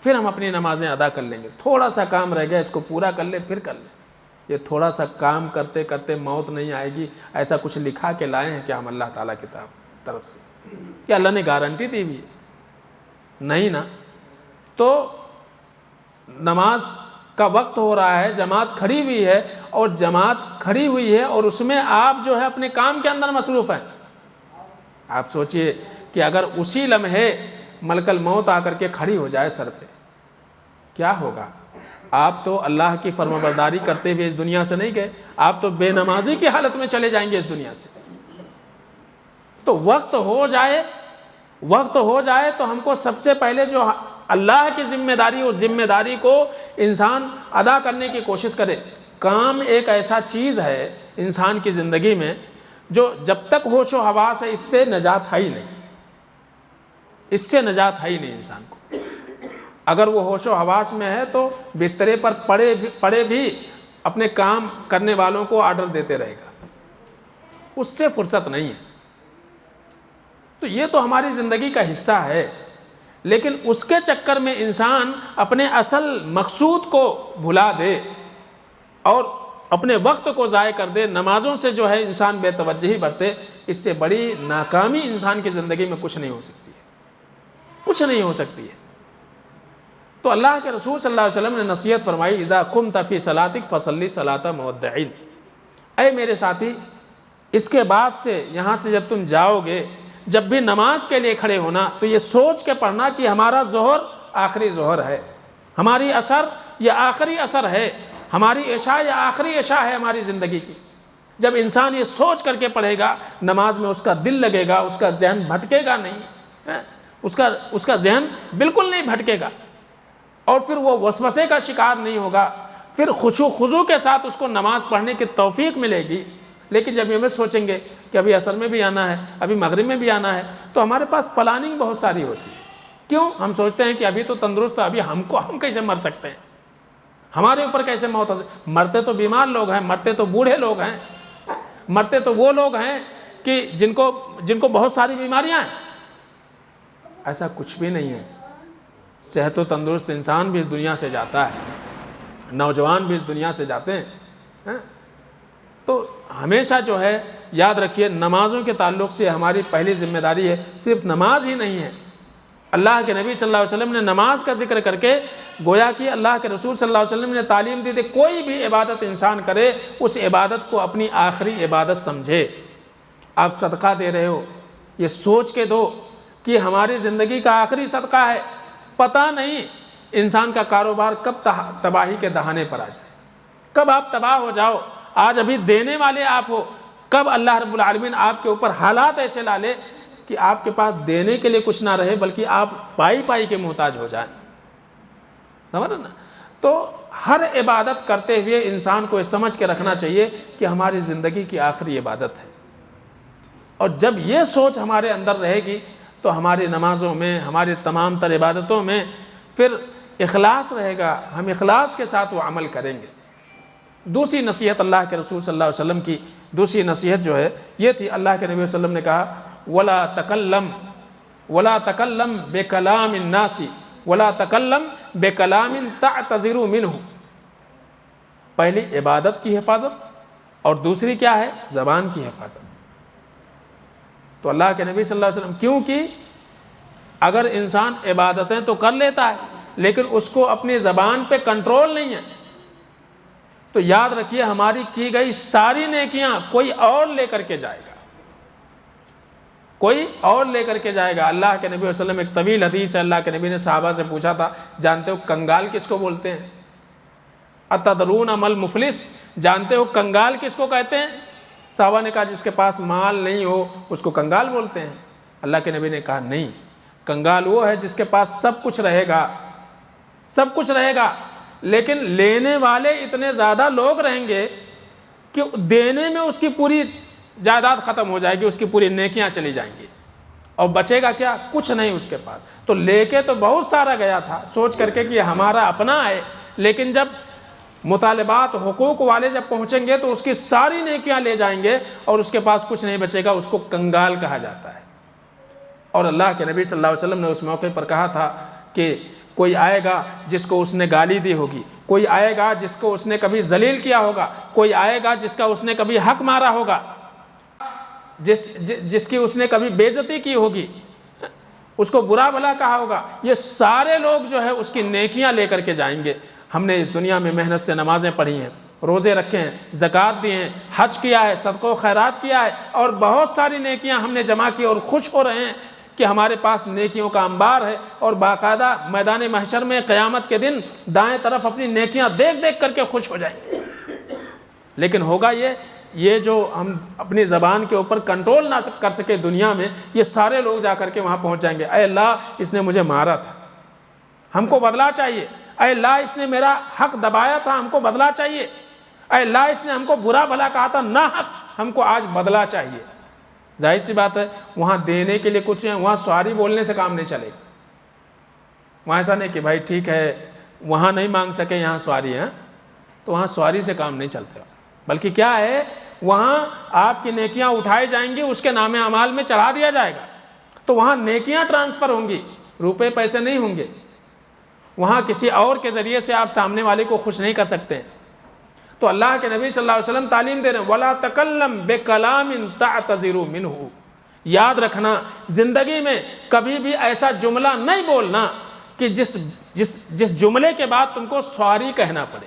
پھر ہم اپنی نمازیں ادا کر لیں گے، تھوڑا سا کام رہ گیا اس کو پورا کر لیں پھر کر لیں۔ یہ تھوڑا سا کام کرتے کرتے موت نہیں آئے گی، ایسا کچھ لکھا کے لائے ہیں کہ ہم اللہ تعالیٰ کی طرف سے، کہ اللہ نے گارنٹی دی ہوئی ہے؟ نہیں نا۔ تو نماز کا وقت ہو رہا ہے، جماعت کھڑی ہوئی ہے، اور جماعت کھڑی ہوئی ہے اور اس میں آپ جو ہے اپنے کام کے اندر مصروف ہیں۔ آپ سوچئے کہ اگر اسی لمحے ملک الموت آ کر کے کھڑی ہو جائے سر پہ، کیا ہوگا؟ آپ تو اللہ کی فرمانبرداری کرتے ہوئے اس دنیا سے نہیں گئے، آپ تو بے نمازی کی حالت میں چلے جائیں گے اس دنیا سے۔ تو وقت ہو جائے تو ہم کو سب سے پہلے جو اللہ کی ذمہ داری، اس ذمہ داری کو انسان ادا کرنے کی کوشش کرے۔ کام ایک ایسا چیز ہے انسان کی زندگی میں جو جب تک ہوش و حواس ہے اس سے نجات ہے ہی نہیں، اس سے نجات ہے ہی نہیں انسان کو۔ اگر وہ ہوش و حواس میں ہے تو بسترے پر پڑے بھی اپنے کام کرنے والوں کو آرڈر دیتے رہے گا، اس سے فرصت نہیں ہے۔ تو یہ تو ہماری زندگی کا حصہ ہے، لیکن اس کے چکر میں انسان اپنے اصل مقصود کو بھلا دے اور اپنے وقت کو ضائع کر دے، نمازوں سے جو ہے انسان بے توجہی برتے، اس سے بڑی ناکامی انسان کی زندگی میں کچھ نہیں ہو سکتی ہے، کچھ نہیں ہو سکتی ہے۔ تو اللہ کے رسول صلی اللہ علیہ وسلم نے نصیحت فرمائی اذا قمت فی صلاتک فصلی صلاۃ مودعین، اے میرے ساتھی اس کے بعد سے یہاں سے جب تم جاؤ گے، جب بھی نماز کے لیے کھڑے ہونا تو یہ سوچ کے پڑھنا کہ ہمارا ظہر آخری ظہر ہے، ہماری عصر یہ آخری عصر ہے، ہماری عشاء یہ آخری عشاء ہے ہماری زندگی کی۔ جب انسان یہ سوچ کر کے پڑھے گا نماز میں اس کا دل لگے گا، اس کا ذہن بھٹکے گا نہیں، اس کا ذہن بالکل نہیں بھٹکے گا، اور پھر وہ وسوسے کا شکار نہیں ہوگا، پھر خشوع خضوع کے ساتھ اس کو نماز پڑھنے کی توفیق ملے گی۔ لیکن جب یہ سوچیں گے کہ ابھی عصر میں بھی آنا ہے، ابھی مغرب میں بھی آنا ہے، تو ہمارے پاس پلاننگ بہت ساری ہوتی ہے۔ کیوں؟ ہم سوچتے ہیں کہ ابھی تو تندرست ہے، ابھی ہم کیسے مر سکتے ہیں، ہمارے اوپر کیسے موت ہو سکتی؟ مرتے تو بیمار لوگ ہیں، مرتے تو بوڑھے لوگ ہیں، مرتے تو وہ لوگ ہیں کہ جن کو بہت ساری بیماریاں ہیں۔ ایسا کچھ بھی نہیں ہے، صحت و تندرست انسان بھی اس دنیا سے جاتا ہے، نوجوان بھی اس دنیا سے جاتے ہیں۔ تو ہمیشہ جو ہے یاد رکھیے نمازوں کے تعلق سے ہماری پہلی ذمہ داری ہے، صرف نماز ہی نہیں ہے۔ اللہ کے نبی صلی اللہ علیہ وسلم نے نماز کا ذکر کر کے گویا کہ اللہ کے رسول صلی اللہ علیہ وسلم نے تعلیم دی تھی کوئی بھی عبادت انسان کرے اس عبادت کو اپنی آخری عبادت سمجھے۔ آپ صدقہ دے رہے ہو، یہ سوچ کے دو کہ ہماری زندگی کا آخری صدقہ ہے، پتہ نہیں انسان کا کاروبار کب تباہی کے دہانے پر آ جائے، کب آپ تباہ ہو جاؤ۔ آج ابھی دینے والے آپ ہو، کب اللہ رب العالمین آپ کے اوپر حالات ایسے لا لے کہ آپ کے پاس دینے کے لیے کچھ نہ رہے بلکہ آپ پائی کے محتاج ہو جائیں۔ سمجھ رہے نا؟ تو ہر عبادت کرتے ہوئے انسان کو یہ سمجھ کے رکھنا چاہیے کہ ہماری زندگی کی آخری عبادت ہے، اور جب یہ سوچ ہمارے اندر رہے گی تو ہماری نمازوں میں، ہماری تمام تر عبادتوں میں پھر اخلاص رہے گا، ہم اخلاص کے ساتھ وہ عمل کریں گے۔ دوسری نصیحت اللہ کے رسول صلی اللہ علیہ وسلم کی دوسری نصیحت جو ہے یہ تھی، اللہ کے نبی صلی اللہ علیہ وسلم نے کہا وَلَا تَكَلَّمْ بِكَلَامِ النَّاسِ وَلَا تَكَلَّمْ بِكَلَامٍ تَعْتَذِرُ مِنْهُ۔ پہلی عبادت کی حفاظت اور دوسری کیا ہے؟ زبان کی حفاظت۔ تو اللہ کے نبی صلی اللہ علیہ وسلم کیونکہ اگر انسان عبادتیں تو کر لیتا ہے لیکن اس کو اپنی زبان پہ کنٹرول نہیں ہے تو یاد رکھیے ہماری کی گئی ساری نیکیاں کوئی اور لے کر کے جائے گا، کوئی اور لے کر کے جائے گا۔ اللہ کے نبی صلی اللہ علیہ وسلم ایک طویل حدیث ہے، اللہ کے نبی نے صحابہ سے پوچھا تھا جانتے ہو کنگال کس کو بولتے ہیں؟ اتدرون مل مفلس، جانتے ہو کنگال کس کو کہتے ہیں؟ صحابہ نے کہا جس کے پاس مال نہیں ہو اس کو کنگال بولتے ہیں۔ اللہ کے نبی نے کہا نہیں، کنگال وہ ہے جس کے پاس سب کچھ رہے گا، سب کچھ رہے گا لیکن لینے والے اتنے زیادہ لوگ رہیں گے کہ دینے میں اس کی پوری جائیداد ختم ہو جائے گی، اس کی پوری نیکیاں چلی جائیں گی اور بچے گا کیا؟ کچھ نہیں اس کے پاس۔ تو لے کے تو بہت سارا گیا تھا سوچ کر کے کہ یہ ہمارا اپنا ہے، لیکن جب مطالبات حقوق والے جب پہنچیں گے تو اس کی ساری نیکیاں لے جائیں گے اور اس کے پاس کچھ نہیں بچے گا، اس کو کنگال کہا جاتا ہے۔ اور اللہ کے نبی صلی اللہ علیہ وسلم نے اس موقع پر کہا تھا کہ کوئی آئے گا جس کو اس نے گالی دی ہوگی، کوئی آئے گا جس کو اس نے کبھی ذلیل کیا ہوگا، کوئی آئے گا جس کا اس نے کبھی حق مارا ہوگا، جس کی اس نے کبھی بے عزتی کی ہوگی، اس کو برا بھلا کہا ہوگا، یہ سارے لوگ جو ہے اس کی نیکیاں لے کر کے جائیں گے۔ ہم نے اس دنیا میں محنت سے نمازیں پڑھی ہیں، روزے رکھے ہیں، زکوٰۃ دی ہیں، حج کیا ہے، صدقہ و خیرات کیا ہے اور بہت ساری نیکیاں ہم نے جمع کی اور خوش ہو رہے ہیں کہ ہمارے پاس نیکیوں کا انبار ہے، اور باقاعدہ میدان محشر میں قیامت کے دن دائیں طرف اپنی نیکیاں دیکھ دیکھ کر کے خوش ہو جائیں گے۔ لیکن ہوگا یہ جو ہم اپنی زبان کے اوپر کنٹرول نہ کر سکے دنیا میں، یہ سارے لوگ جا کر کے وہاں پہنچ جائیں گے، اے اللہ اس نے مجھے مارا تھا، ہم کو بدلہ چاہیے، اے اللہ اس نے میرا حق دبایا تھا، ہم کو بدلہ چاہیے، اے اللہ اس نے ہم کو برا بھلا کہا تھا نہ حق، ہم کو آج بدلہ چاہیے۔ ظاہر سی بات ہے وہاں دینے کے لیے کچھ ہے، وہاں سواری بولنے سے کام نہیں چلے گا، وہاں ایسا نہیں کہ بھائی ٹھیک ہے وہاں نہیں مانگ سکے یہاں سواری ہے، تو وہاں سواری سے کام نہیں چلتا، بلکہ کیا ہے وہاں آپ کی نیکیاں اٹھائی جائیں گی، اس کے نام اعمال میں چڑھا دیا جائے گا، تو وہاں نیکیاں ٹرانسفر ہوں گی، روپے پیسے نہیں ہوں گے، وہاں کسی اور کے ذریعے سے آپ سامنے والے کو خوش نہیں کر سکتے۔ تو اللہ کے نبی صلی اللہ علیہ وسلم تعلیم دے رہے ہیں وَلَا تَكَلَّمْ بِكَلَامٍ تَعْتَذِرُ مِنْهُ، یاد رکھنا زندگی میں کبھی بھی ایسا جملہ نہیں بولنا کہ جس جملے کے بعد تم کو سوری کہنا پڑے۔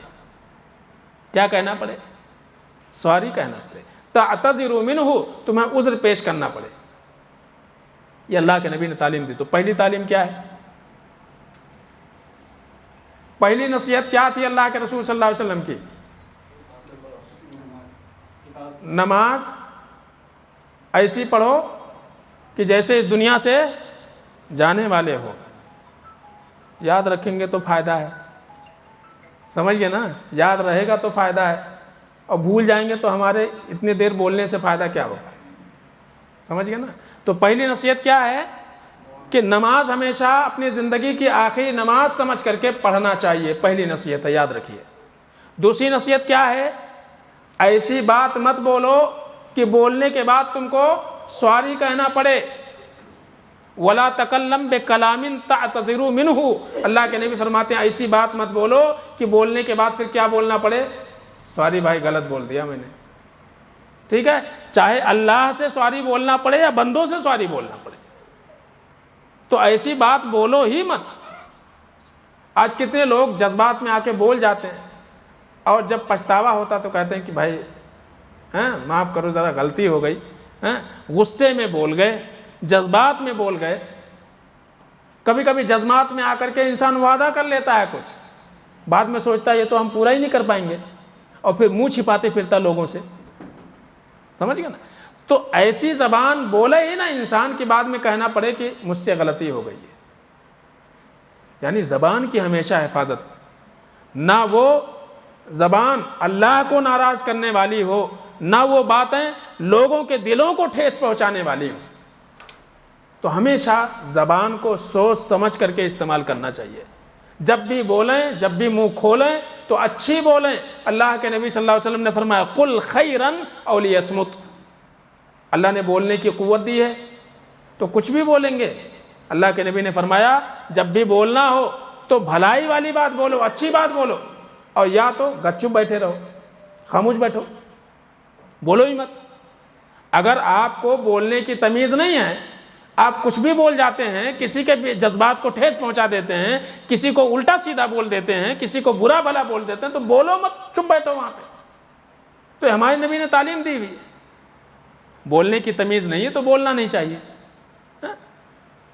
کیا کہنا پڑے؟ سوری کہنا پڑے، تعتذر منہ، تمہیں عذر پیش کرنا پڑے۔ یہ اللہ کے نبی نے تعلیم دی۔ تو پہلی تعلیم کیا ہے؟ پہلی نصیحت کیا تھی اللہ کے رسول صلی اللہ علیہ وسلم کی؟ نماز ایسی پڑھو کہ جیسے اس دنیا سے جانے والے ہو. یاد رکھیں گے تو فائدہ ہے, سمجھ گئے نا, یاد رہے گا تو فائدہ ہے, اور بھول جائیں گے تو ہمارے اتنی دیر بولنے سے فائدہ کیا ہوگا, سمجھ گئے نا. تو پہلی نصیحت کیا ہے کہ نماز ہمیشہ اپنی زندگی کی آخری نماز سمجھ کر کے پڑھنا چاہیے, پہلی نصیحت ہے, یاد رکھیے. دوسری نصیحت کیا ہے؟ ایسی بات مت بولو کہ بولنے کے بعد تم کو سوری کہنا پڑے. وَلَا تَكَلَّمْ بِكَلَامٍ تَعْتَذِرُ مِنْهُ, اللہ کے نبی فرماتے ہیں ایسی بات مت بولو کہ بولنے کے بعد پھر کیا بولنا پڑے؟ سوری بھائی غلط بول دیا میں نے. ٹھیک ہے, چاہے اللہ سے سوری بولنا پڑے یا بندوں سے سوری بولنا پڑے, تو ایسی بات بولو ہی مت. آج کتنے لوگ جذبات میں آ کے بول جاتے ہیں, اور جب پچھتاوا ہوتا تو کہتے ہیں کہ بھائی معاف کرو ذرا غلطی ہو گئی, غصے میں بول گئے, جذبات میں بول گئے. کبھی کبھی جذبات میں آ کر کے انسان وعدہ کر لیتا ہے کچھ, بعد میں سوچتا ہے یہ تو ہم پورا ہی نہیں کر پائیں گے, اور پھر منہ چھپاتے پھرتا لوگوں سے, سمجھ گئے نا. تو ایسی زبان بولے ہی نا انسان کی بعد میں کہنا پڑے کہ مجھ سے غلطی ہو گئی ہے. یعنی زبان کی ہمیشہ حفاظت, نہ وہ زبان اللہ کو ناراض کرنے والی ہو, نہ وہ باتیں لوگوں کے دلوں کو ٹھیس پہنچانے والی ہوں. تو ہمیشہ زبان کو سوچ سمجھ کر کے استعمال کرنا چاہیے. جب بھی بولیں, جب بھی منہ کھولیں تو اچھی بولیں. اللہ کے نبی صلی اللہ علیہ وسلم نے فرمایا قل خیرن او لیصمت, اللہ نے بولنے کی قوت دی ہے تو کچھ بھی بولیں گے. اللہ کے نبی نے فرمایا جب بھی بولنا ہو تو بھلائی والی بات بولو, اچھی بات بولو, اور یا تو گپ چپ بیٹھے رہو, خاموش بیٹھو, بولو ہی مت. اگر آپ کو بولنے کی تمیز نہیں ہے, آپ کچھ بھی بول جاتے ہیں, کسی کے بھی جذبات کو ٹھیس پہنچا دیتے ہیں, کسی کو الٹا سیدھا بول دیتے ہیں, کسی کو برا بھلا بول دیتے ہیں, تو بولو مت, چپ بیٹھو وہاں پہ. تو ہمارے نبی نے تعلیم دی ہوئی, بولنے کی تمیز نہیں ہے تو بولنا نہیں چاہیے.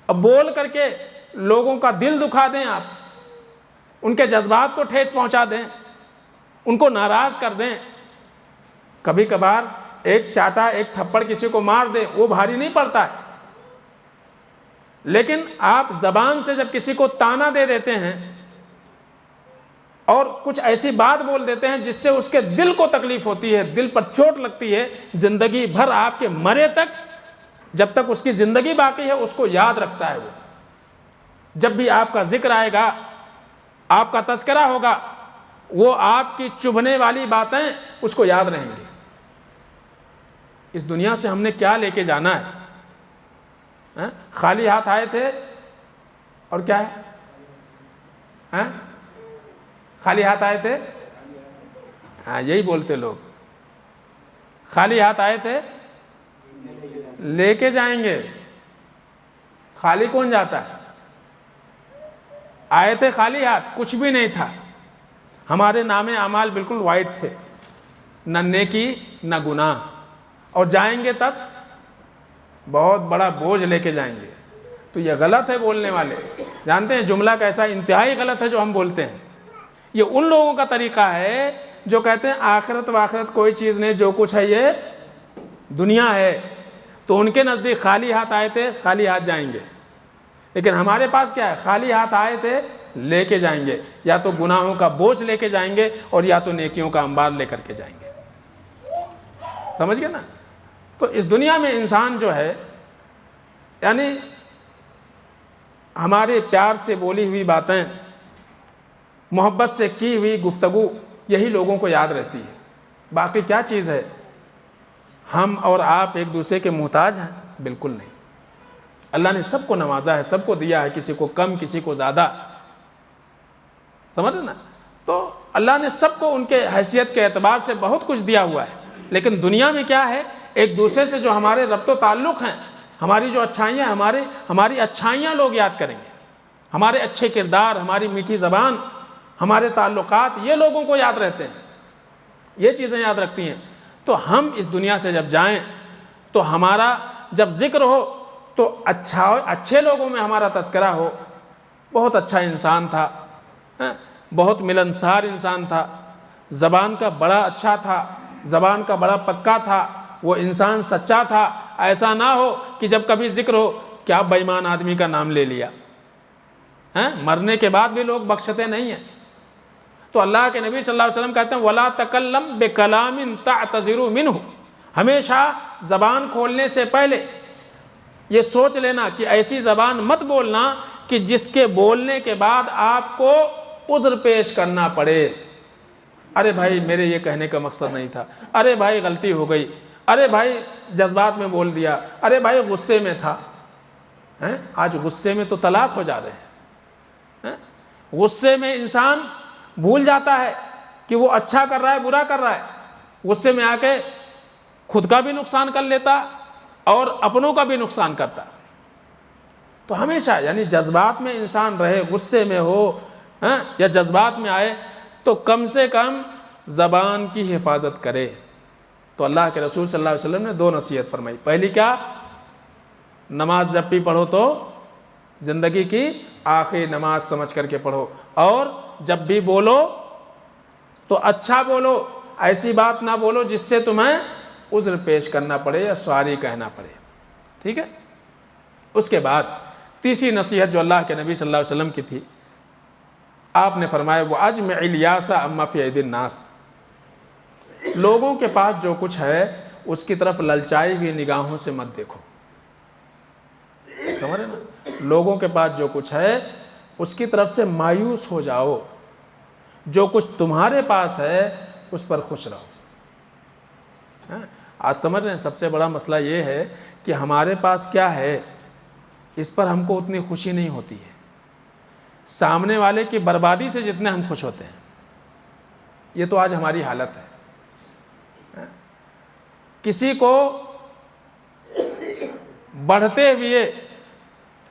اب بول کر کے لوگوں کا دل دکھا دیں, آپ ان کے جذبات کو ٹھیس پہنچا دیں, ان کو ناراض کر دیں. کبھی کبھار ایک چاٹا, ایک تھپڑ کسی کو مار دیں, وہ بھاری نہیں پڑتا ہے, لیکن آپ زبان سے جب کسی کو تانا دے دیتے ہیں اور کچھ ایسی بات بول دیتے ہیں جس سے اس کے دل کو تکلیف ہوتی ہے, دل پر چوٹ لگتی ہے, زندگی بھر آپ کے مرے تک, جب تک اس کی زندگی باقی ہے اس کو یاد رکھتا ہے. وہ جب بھی آپ کا ذکر آئے گا, آپ کا تذکرہ ہوگا, وہ آپ کی چبھنے والی باتیں اس کو یاد رہیں گی. اس دنیا سے ہم نے کیا لے کے جانا ہے؟ خالی ہاتھ آئے تھے, اور کیا ہے, خالی ہاتھ آئے تھے, ہاں یہی بولتے لوگ, خالی ہاتھ آئے تھے لے کے جائیں گے. خالی کون جاتا ہے؟ آئے تھے خالی ہاتھ, کچھ بھی نہیں تھا, ہمارے نام اعمال بالکل وائٹ تھے, نہ نیکی نہ گناہ, اور جائیں گے تب بہت بڑا بوجھ لے کے جائیں گے. تو یہ غلط ہے بولنے والے, جانتے ہیں جملہ کیسا انتہائی غلط ہے جو ہم بولتے ہیں. یہ ان لوگوں کا طریقہ ہے جو کہتے ہیں آخرت واخرت کوئی چیز نہیں, جو کچھ ہے یہ دنیا ہے. تو ان کے نزدیک خالی ہاتھ آئے تھے خالی ہاتھ جائیں گے, لیکن ہمارے پاس کیا ہے, خالی ہاتھ آئے تھے لے کے جائیں گے, یا تو گناہوں کا بوجھ لے کے جائیں گے, اور یا تو نیکیوں کا انبار لے کر کے جائیں گے. سمجھ گئے نا. تو اس دنیا میں انسان جو ہے, یعنی ہمارے پیار سے بولی ہوئی باتیں, محبت سے کی ہوئی گفتگو, یہی لوگوں کو یاد رہتی ہے. باقی کیا چیز ہے؟ ہم اور آپ ایک دوسرے کے محتاج ہیں؟ بالکل نہیں. اللہ نے سب کو نوازا ہے, سب کو دیا ہے, کسی کو کم کسی کو زیادہ, سمجھ رہے نا. تو اللہ نے سب کو ان کے حیثیت کے اعتبار سے بہت کچھ دیا ہوا ہے. لیکن دنیا میں کیا ہے, ایک دوسرے سے جو ہمارے ربط و تعلق ہیں, ہماری جو اچھائیاں, ہماری اچھائیاں لوگ یاد کریں گے, ہمارے اچھے کردار, ہماری میٹھی زبان, ہمارے تعلقات, یہ لوگوں کو یاد رہتے ہیں, یہ چیزیں یاد رکھتی ہیں. تو ہم اس دنیا سے جب جائیں تو ہمارا جب ذکر ہو تو اچھے لوگوں میں ہمارا تذکرہ ہو, بہت اچھا انسان تھا, بہت ملنسار انسان تھا، زبان کا بڑا اچھا تھا، زبان کا بڑا پکا تھا، وہ انسان سچا تھا۔ ایسا نہ ہو کہ جب کبھی ذکر ہو کیا بے ایمان آدمی کا نام لے لیا، مرنے کے بعد بھی لوگ بخشتے نہیں ہیں۔ تو اللہ کے نبی صلی اللہ علیہ وسلم کہتے ہیں وَلَا تَكَلَّمْ بِكَلَامٍ تَعْتَذِرُ مِنْهُ، ہمیشہ زبان کھولنے سے پہلے یہ سوچ لینا کہ ایسی زبان مت بولنا کہ جس کے بولنے کے بعد آپ کو عذر پیش کرنا پڑے۔ ارے بھائی میرے یہ کہنے کا مقصد نہیں تھا، ارے بھائی غلطی ہو گئی، ارے بھائی جذبات میں بول دیا، ارے بھائی غصے میں تھا۔ آج غصے میں تو طلاق ہو جا رہے ہیں۔ غصے میں انسان بھول جاتا ہے کہ وہ اچھا کر رہا ہے برا کر رہا ہے، غصے میں آ کے خود کا بھی نقصان کر لیتا اور اپنوں کا بھی نقصان کرتا۔ تو ہمیشہ یعنی جذبات میں انسان رہے، غصے میں ہو یا جذبات میں آئے تو کم سے کم زبان کی حفاظت کرے۔ تو اللہ کے رسول صلی اللہ علیہ وسلم نے 2 نصیحت فرمائی۔ پہلی کیا؟ نماز جب بھی پڑھو تو زندگی کی آخری نماز سمجھ کر کے پڑھو، اور جب بھی بولو تو اچھا بولو، ایسی بات نہ بولو جس سے تمہیں عذر پیش کرنا پڑے یا سوری کہنا پڑے۔ ٹھیک ہے؟ اس کے بعد تیسری نصیحت جو اللہ کے نبی صلی اللہ علیہ وسلم کی تھی، آپ نے فرمایا وَأَجْمِعِ الْيَاسَ عَمَّا فِي أَيْدِي النَّاسِ، لوگوں کے پاس جو کچھ ہے اس کی طرف للچائی ہوئی نگاہوں سے مت دیکھو۔ سمجھ رہے نا؟ لوگوں کے پاس جو کچھ ہے اس کی طرف سے مایوس ہو جاؤ، جو کچھ تمہارے پاس ہے اس پر خوش رہو۔ آج سمجھ رہے ہیں سب سے بڑا مسئلہ یہ ہے کہ ہمارے پاس کیا ہے اس پر ہم کو اتنی خوشی نہیں ہوتی ہے، سامنے والے کی بربادی سے جتنے ہم خوش ہوتے ہیں۔ یہ تو آج ہماری حالت ہے۔ کسی کو بڑھتے ہوئے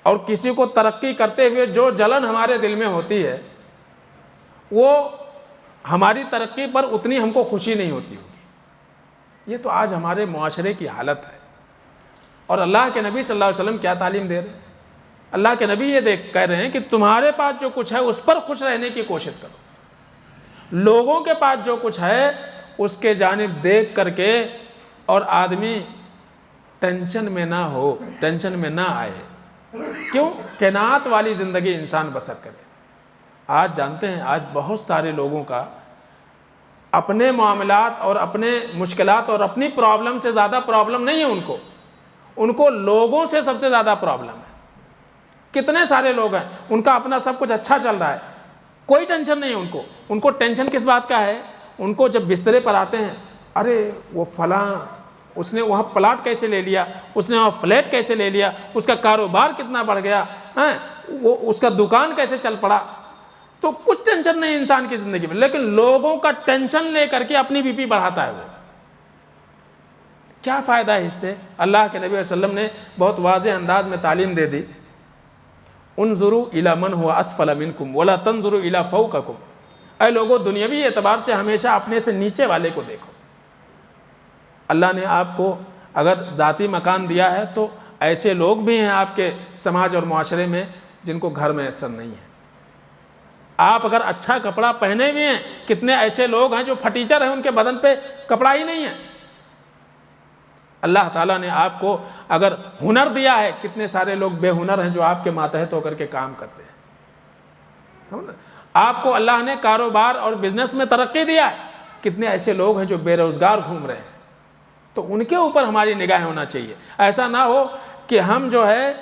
اور کسی کو ترقی کرتے ہوئے جو جلن ہمارے دل میں ہوتی ہے وہ ہماری ترقی پر اتنی ہم کو خوشی نہیں ہوتی ہوگی۔ یہ تو آج ہمارے معاشرے کی حالت ہے۔ اور اللہ کے نبی صلی اللہ علیہ وسلم کیا تعلیم دے رہے ہیں؟ اللہ کے نبی یہ کہہ رہے ہیں کہ تمہارے پاس جو کچھ ہے اس پر خوش رہنے کی کوشش کرو، لوگوں کے پاس جو کچھ ہے اس کے جانب دیکھ کر کے اور آدمی ٹینشن میں نہ ہو، ٹینشن میں نہ آئے۔ کیوں؟ قناعت والی زندگی انسان بسر کرے۔ آج جانتے ہیں آج بہت سارے لوگوں کا اپنے معاملات اور اپنے مشکلات اور اپنی پرابلم سے زیادہ پرابلم نہیں ہے ان کو لوگوں سے سب سے زیادہ پرابلم ہے۔ کتنے سارے لوگ ہیں ان کا اپنا سب کچھ اچھا چل رہا ہے، کوئی ٹینشن نہیں ہے ان کو ٹینشن کس بات کا ہے؟ ان کو جب بسترے پر آتے ہیں، ارے وہ فلاں اس نے وہاں پلاٹ کیسے لے لیا، اس نے وہاں فلیٹ کیسے لے لیا، اس کا کاروبار کتنا بڑھ گیا، وہ اس کا دکان کیسے چل پڑا۔ تو کچھ ٹینشن نہیں انسان کی زندگی میں، لیکن لوگوں کا ٹینشن لے کر کے اپنی بی پی بڑھاتا ہے۔ وہ کیا فائدہ ہے اس سے؟ اللہ کے نبی صلی اللہ علیہ وسلم نے بہت واضح انداز میں تعلیم دے دی، انظروا الی من هو اسفل منکم ولا تنظروا الی فوقکم، اے لوگوں دنیاوی اعتبار سے ہمیشہ اپنے سے نیچے والے کو دیکھو۔ اللہ نے آپ کو اگر ذاتی مکان دیا ہے تو ایسے لوگ بھی ہیں آپ کے سماج اور معاشرے میں جن کو گھر میسر نہیں ہے۔ آپ اگر اچھا کپڑا پہنے ہوئے ہیں، کتنے ایسے لوگ ہیں جو پھٹیچر ہیں، ان کے بدن پہ کپڑا ہی نہیں ہے۔ اللہ تعالیٰ نے آپ کو اگر ہنر دیا ہے، کتنے سارے لوگ بے ہنر ہیں جو آپ کے ماتحت ہو کر کے کام کرتے ہیں۔ آپ کو اللہ نے کاروبار اور بزنس میں ترقی دیا ہے، کتنے ایسے لوگ ہیں جو بے روزگار گھوم رہے ہیں۔ تو ان کے اوپر ہماری نگاہیں ہونا چاہیے۔ ایسا نہ ہو کہ ہم جو ہے،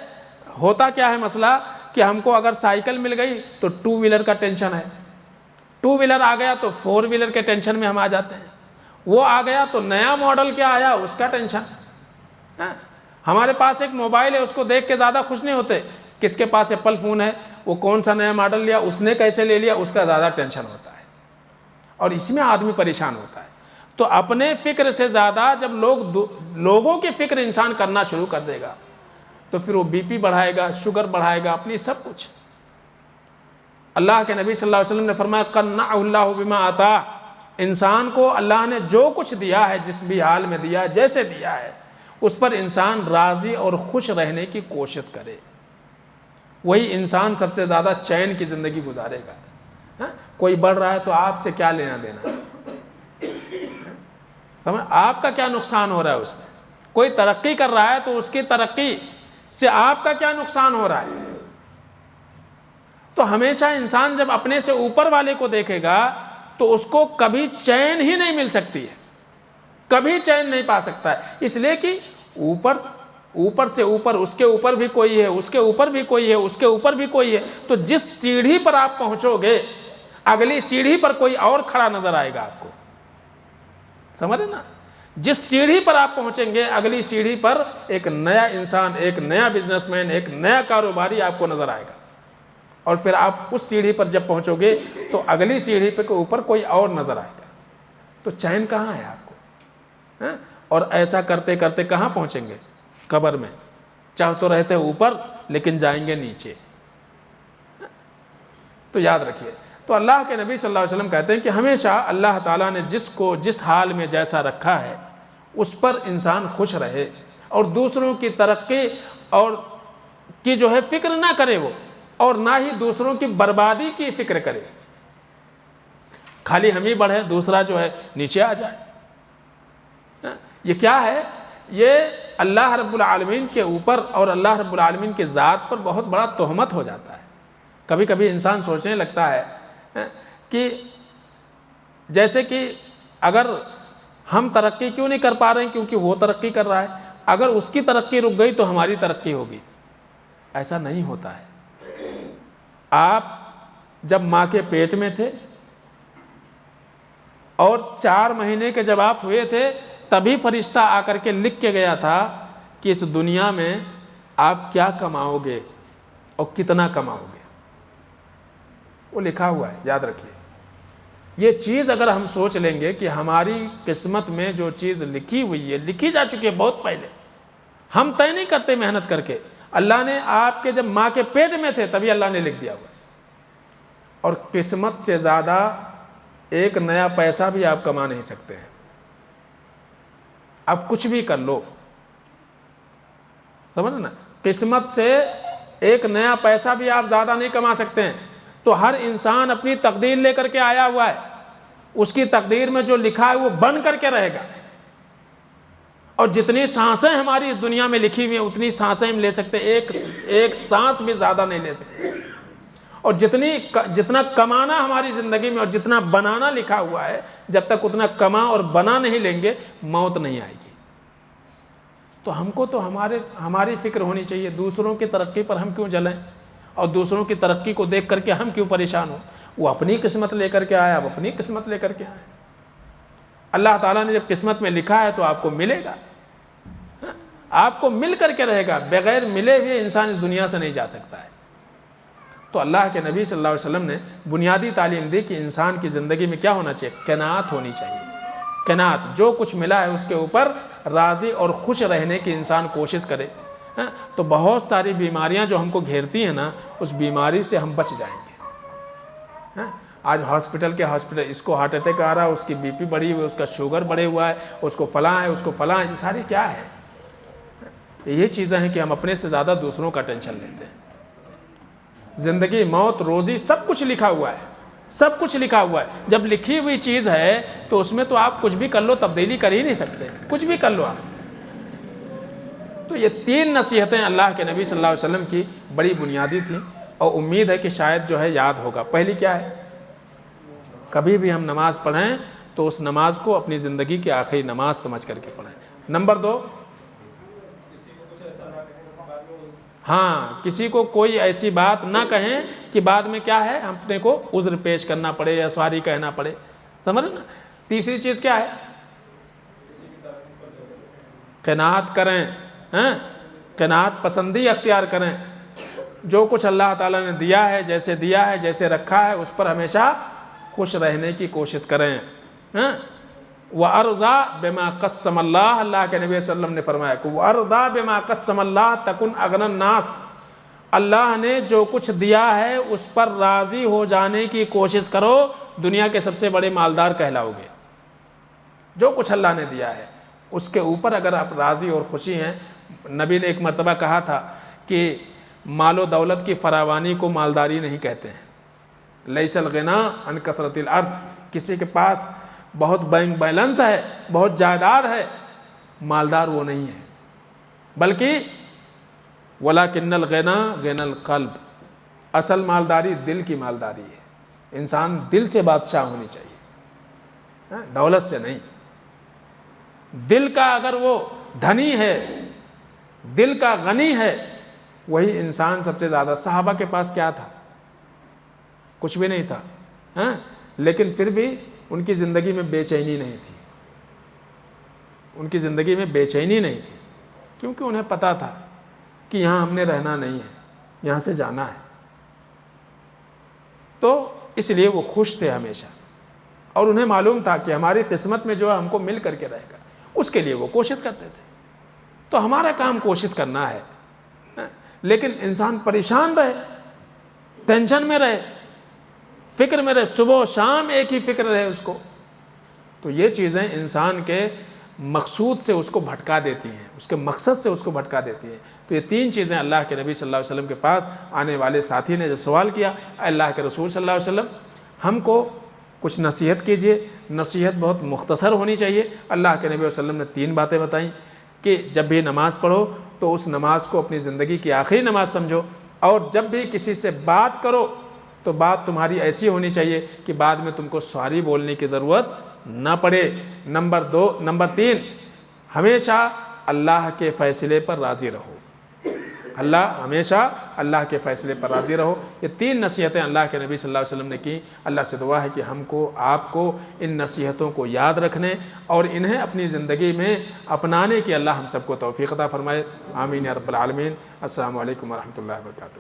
ہوتا کیا ہے مسئلہ کہ ہم کو اگر سائیکل مل گئی تو 2 ویلر کا ٹینشن ہے، 2 ویلر آ گیا تو 4 ویلر کے ٹینشن میں ہم آ جاتے ہیں، وہ آ گیا تو نیا ماڈل کیا آیا اس کا ٹینشن۔ ہمارے پاس ایک موبائل ہے، اس کو دیکھ کے زیادہ خوش نہیں ہوتے، کس کے پاس ایپل فون ہے، وہ کون سا نیا ماڈل لیا، اس نے کیسے لے لیا، اس کا زیادہ ٹینشن ہوتا ہے، اور اس میں آدمی پریشان ہوتا ہے۔ تو اپنے فکر سے زیادہ جب لوگوں کی فکر انسان کرنا شروع کر دے گا تو پھر وہ بی پی بڑھائے گا، شوگر بڑھائے گا، اپنی سب کچھ۔ اللہ کے نبی صلی اللہ علیہ وسلم نے فرمایا قنعہ اللہ بما عطا، انسان کو اللہ نے جو کچھ دیا ہے، جس بھی حال میں دیا ہے، جیسے دیا ہے، اس پر انسان راضی اور خوش رہنے کی کوشش کرے، وہی انسان سب سے زیادہ چین کی زندگی گزارے گا۔ کوئی بڑھ رہا ہے تو آپ سے کیا لینا دینا؟ سمجھ، آپ کا کیا نقصان ہو رہا ہے اس میں؟ کوئی ترقی کر رہا ہے تو اس کی ترقی سے آپ کا کیا نقصان ہو رہا ہے؟ تو ہمیشہ انسان جب اپنے سے اوپر والے کو دیکھے گا تو اس کو کبھی چین ہی نہیں مل سکتی ہے، کبھی چین نہیں پا سکتا ہے، اس لیے کہ اوپر سے اوپر، اس کے اوپر بھی کوئی ہے، اس کے اوپر بھی کوئی ہے، اس کے اوپر بھی کوئی ہے، تو جس سیڑھی پر آپ پہنچو گے اگلی سیڑھی پر کوئی اور کھڑا نظر آئے گا آپ کو، سمجھ نا؟ جس سیڑھی پر آپ پہنچیں گے اگلی سیڑھی پر ایک نیا انسان، ایک نیا بزنس مین، ایک نیا کاروباری آپ کو نظر آئے گا، اور پھر آپ اس سیڑھی پر جب پہنچو گے تو اگلی سیڑھی پہ اوپر کوئی اور نظر آئے گا، تو چین کہاں ہے آپ کو؟ اور ایسا کرتے کرتے کہاں پہنچیں گے؟ قبر میں، چاہ تو رہتے اوپر لیکن جائیں گے نیچے۔ تو یاد رکھیے، تو اللہ کے نبی صلی اللہ علیہ وسلم کہتے ہیں کہ ہمیشہ اللہ تعالیٰ نے جس کو جس حال میں جیسا رکھا ہے اس پر انسان خوش رہے، اور دوسروں کی ترقی اور کی جو ہے فکر نہ کرے وہ، اور نہ ہی دوسروں کی بربادی کی فکر کرے، خالی ہم ہی بڑھیں دوسرا جو ہے نیچے آ جائے۔ یہ کیا ہے؟ یہ اللہ رب العالمین کے اوپر اور اللہ رب العالمین کی ذات پر بہت بڑا تہمت ہو جاتا ہے۔ کبھی کبھی انسان سوچنے لگتا ہے کہ جیسے کہ اگر ہم ترقی کیوں نہیں کر پا رہے ہیں؟ کیونکہ وہ ترقی کر رہا ہے، اگر اس کی ترقی رک گئی تو ہماری ترقی ہوگی۔ ایسا نہیں ہوتا ہے۔ آپ جب ماں کے پیٹ میں تھے اور 4 مہینے کے جب آپ ہوئے تھے تبھی فرشتہ آ کر کے لکھ کے گیا تھا کہ اس دنیا میں آپ کیا کماؤ گے اور کتنا کماؤ گے، وہ لکھا ہوا ہے، یاد رکھیے۔ یہ چیز اگر ہم سوچ لیں گے کہ ہماری قسمت میں جو چیز لکھی ہوئی ہے، لکھی جا چکی ہے بہت پہلے، ہم طے نہیں کرتے محنت کر کے، اللہ نے آپ کے جب ماں کے پیٹ میں تھے تبھی اللہ نے لکھ دیا ہوا، اور قسمت سے زیادہ ایک نیا پیسہ بھی آپ کما نہیں سکتے ہیں۔ آپ کچھ بھی کر لو، سمجھ نا، قسمت سے ایک نیا پیسہ بھی آپ زیادہ نہیں کما سکتے ہیں۔ تو ہر انسان اپنی تقدیر لے کر کے آیا ہوا ہے، اس کی تقدیر میں جو لکھا ہے وہ بن کر کے رہے گا، اور جتنی سانسیں ہماری اس دنیا میں لکھی ہوئی ہیں اتنی سانسیں ہم لے سکتے ہیں، ایک سانس بھی زیادہ نہیں لے سکتے، اور جتنا کمانا ہماری زندگی میں اور جتنا بنانا لکھا ہوا ہے، جب تک اتنا کما اور بنا نہیں لیں گے موت نہیں آئے گی۔ تو ہم کو تو ہماری فکر ہونی چاہیے، دوسروں کی ترقی پر ہم کیوں جلیں، اور دوسروں کی ترقی کو دیکھ کر کے ہم کیوں پریشان ہوں؟ وہ اپنی قسمت لے کر کے آیا، اب اپنی قسمت لے کر کے آیا۔ اللہ تعالیٰ نے جب قسمت میں لکھا ہے تو آپ کو ملے گا، آپ کو مل کر کے رہے گا، بغیر ملے ہوئے انسان اس دنیا سے نہیں جا سکتا ہے۔ تو اللہ کے نبی صلی اللہ علیہ وسلم نے بنیادی تعلیم دی کہ انسان کی زندگی میں کیا ہونا چاہیے؟ قناعت ہونی چاہیے۔ قناعت، جو کچھ ملا ہے اس کے اوپر راضی اور خوش رہنے کی انسان کوشش کرے، تو بہت ساری بیماریاں جو ہم کو گھیرتی ہیں نا، اس بیماری سے ہم بچ جائیں گے۔ آج ہاسپٹل اس کو ہارٹ اٹیک آ رہا ہے، اس کی بی پی بڑھی ہوئی ہے، اس کا شوگر بڑھے ہوا ہے، اس کو فلاں ہے، اس کو فلاں ہے، یہ ساری کیا ہے؟ یہ چیزیں ہیں کہ ہم اپنے سے زیادہ دوسروں کا ٹینشن لیتے ہیں۔ زندگی، موت، روزی سب کچھ لکھا ہوا ہے، سب کچھ لکھا ہوا ہے۔ جب لکھی ہوئی چیز ہے تو اس میں تو آپ کچھ بھی کر لو، تبدیلی کر ہی نہیں سکتے، کچھ بھی کر لو آپ۔ تو یہ 3 نصیحتیں اللہ کے نبی صلی اللہ علیہ وسلم کی بڑی بنیادی تھیں، اور امید ہے کہ شاید جو ہے یاد ہوگا۔ پہلی کیا ہے؟ کبھی بھی ہم نماز پڑھیں تو اس نماز کو اپنی زندگی کی آخری نماز سمجھ کر کے پڑھیں۔ نمبر 2، ہاں، کسی کو کوئی ایسی بات نہ کہیں کہ بعد میں کیا ہے اپنے کو عذر پیش کرنا پڑے یا سوری کہنا پڑے، سمجھ نا۔ تیسری چیز کیا ہے؟ قناعت کریں، قناعت پسندی اختیار کریں، جو کچھ اللہ تعالیٰ نے دیا ہے، جیسے رکھا ہے اس پر ہمیشہ خوش رہنے کی کوشش کریں۔ وَأَرْضَى بِمَا قَسَّمَ اللَّهُ، اللہ کے نبی صلی اللہ علیہ وسلم نے فرمایا کہ وَأَرْضَى بِمَا قَسَّمَ اللَّهُ تَكُنْ أَغْنَى النَّاسِ، اللہ نے جو کچھ دیا ہے اس پر راضی ہو جانے کی کوشش کرو، دنیا کے سب سے بڑے مالدار کہلاؤ گے۔ جو کچھ اللہ نے دیا ہے اس کے اوپر اگر آپ راضی اور خوشی ہیں، نبی نے ایک مرتبہ کہا تھا کہ مال و دولت کی فراوانی کو مالداری نہیں کہتے ہیں، لیس الغنا عن کثرت الارض، کسی کے پاس بہت بینک بیلنس ہے، بہت جائیداد ہے، مالدار وہ نہیں ہے، بلکہ ولکن الغنا غنى القلب، اصل مالداری دل کی مالداری ہے۔ انسان دل سے بادشاہ ہونی چاہیے، دولت سے نہیں۔ دل کا اگر وہ دھنی ہے، دل کا غنی ہے، وہی انسان سب سے زیادہ۔ صحابہ کے پاس کیا تھا؟ کچھ بھی نہیں تھا، لیکن پھر بھی ان کی زندگی میں بے چینی نہیں تھی، ان کی زندگی میں بے چینی نہیں تھی، کیونکہ انہیں پتا تھا کہ یہاں ہم نے رہنا نہیں ہے، یہاں سے جانا ہے۔ تو اس لیے وہ خوش تھے ہمیشہ، اور انہیں معلوم تھا کہ ہماری قسمت میں جو ہے ہم کو مل کر کے رہے گا، اس کے لیے وہ کوشش کرتے تھے۔ تو ہمارا کام کوشش کرنا ہے، لیکن انسان پریشان رہے، ٹینشن میں رہے، فکر میں رہے، صبح و شام ایک ہی فکر رہے اس کو، تو یہ چیزیں انسان کے مقصود سے اس کو بھٹکا دیتی ہیں، اس کے مقصد سے اس کو بھٹکا دیتی ہیں۔ تو یہ تین چیزیں اللہ کے نبی صلی اللہ علیہ وسلم کے پاس آنے والے ساتھی نے جب سوال کیا، اللہ کے رسول صلی اللہ علیہ وسلم ہم کو کچھ نصیحت کیجئے۔ نصیحت بہت مختصر ہونی چاہیے۔ اللہ کے نبی صلی اللہ علیہ وسلم نے تین باتیں بتائیں کہ جب بھی نماز پڑھو تو اس نماز کو اپنی زندگی کی آخری نماز سمجھو، اور جب بھی کسی سے بات کرو تو بات تمہاری ایسی ہونی چاہیے کہ بعد میں تم کو سوری بولنے کی ضرورت نہ پڑے۔ نمبر تین، ہمیشہ اللہ کے فیصلے پر راضی رہو، ہمیشہ اللہ کے فیصلے پر راضی رہو۔ یہ تین نصیحتیں اللہ کے نبی صلی اللہ علیہ وسلم نے کی۔ اللہ سے دعا ہے کہ ہم کو، آپ کو ان نصیحتوں کو یاد رکھنے اور انہیں اپنی زندگی میں اپنانے کی اللہ ہم سب کو توفیق عطا فرمائے۔ آمین یا رب العالمین۔ السلام علیکم ورحمۃ اللہ وبرکاتہ۔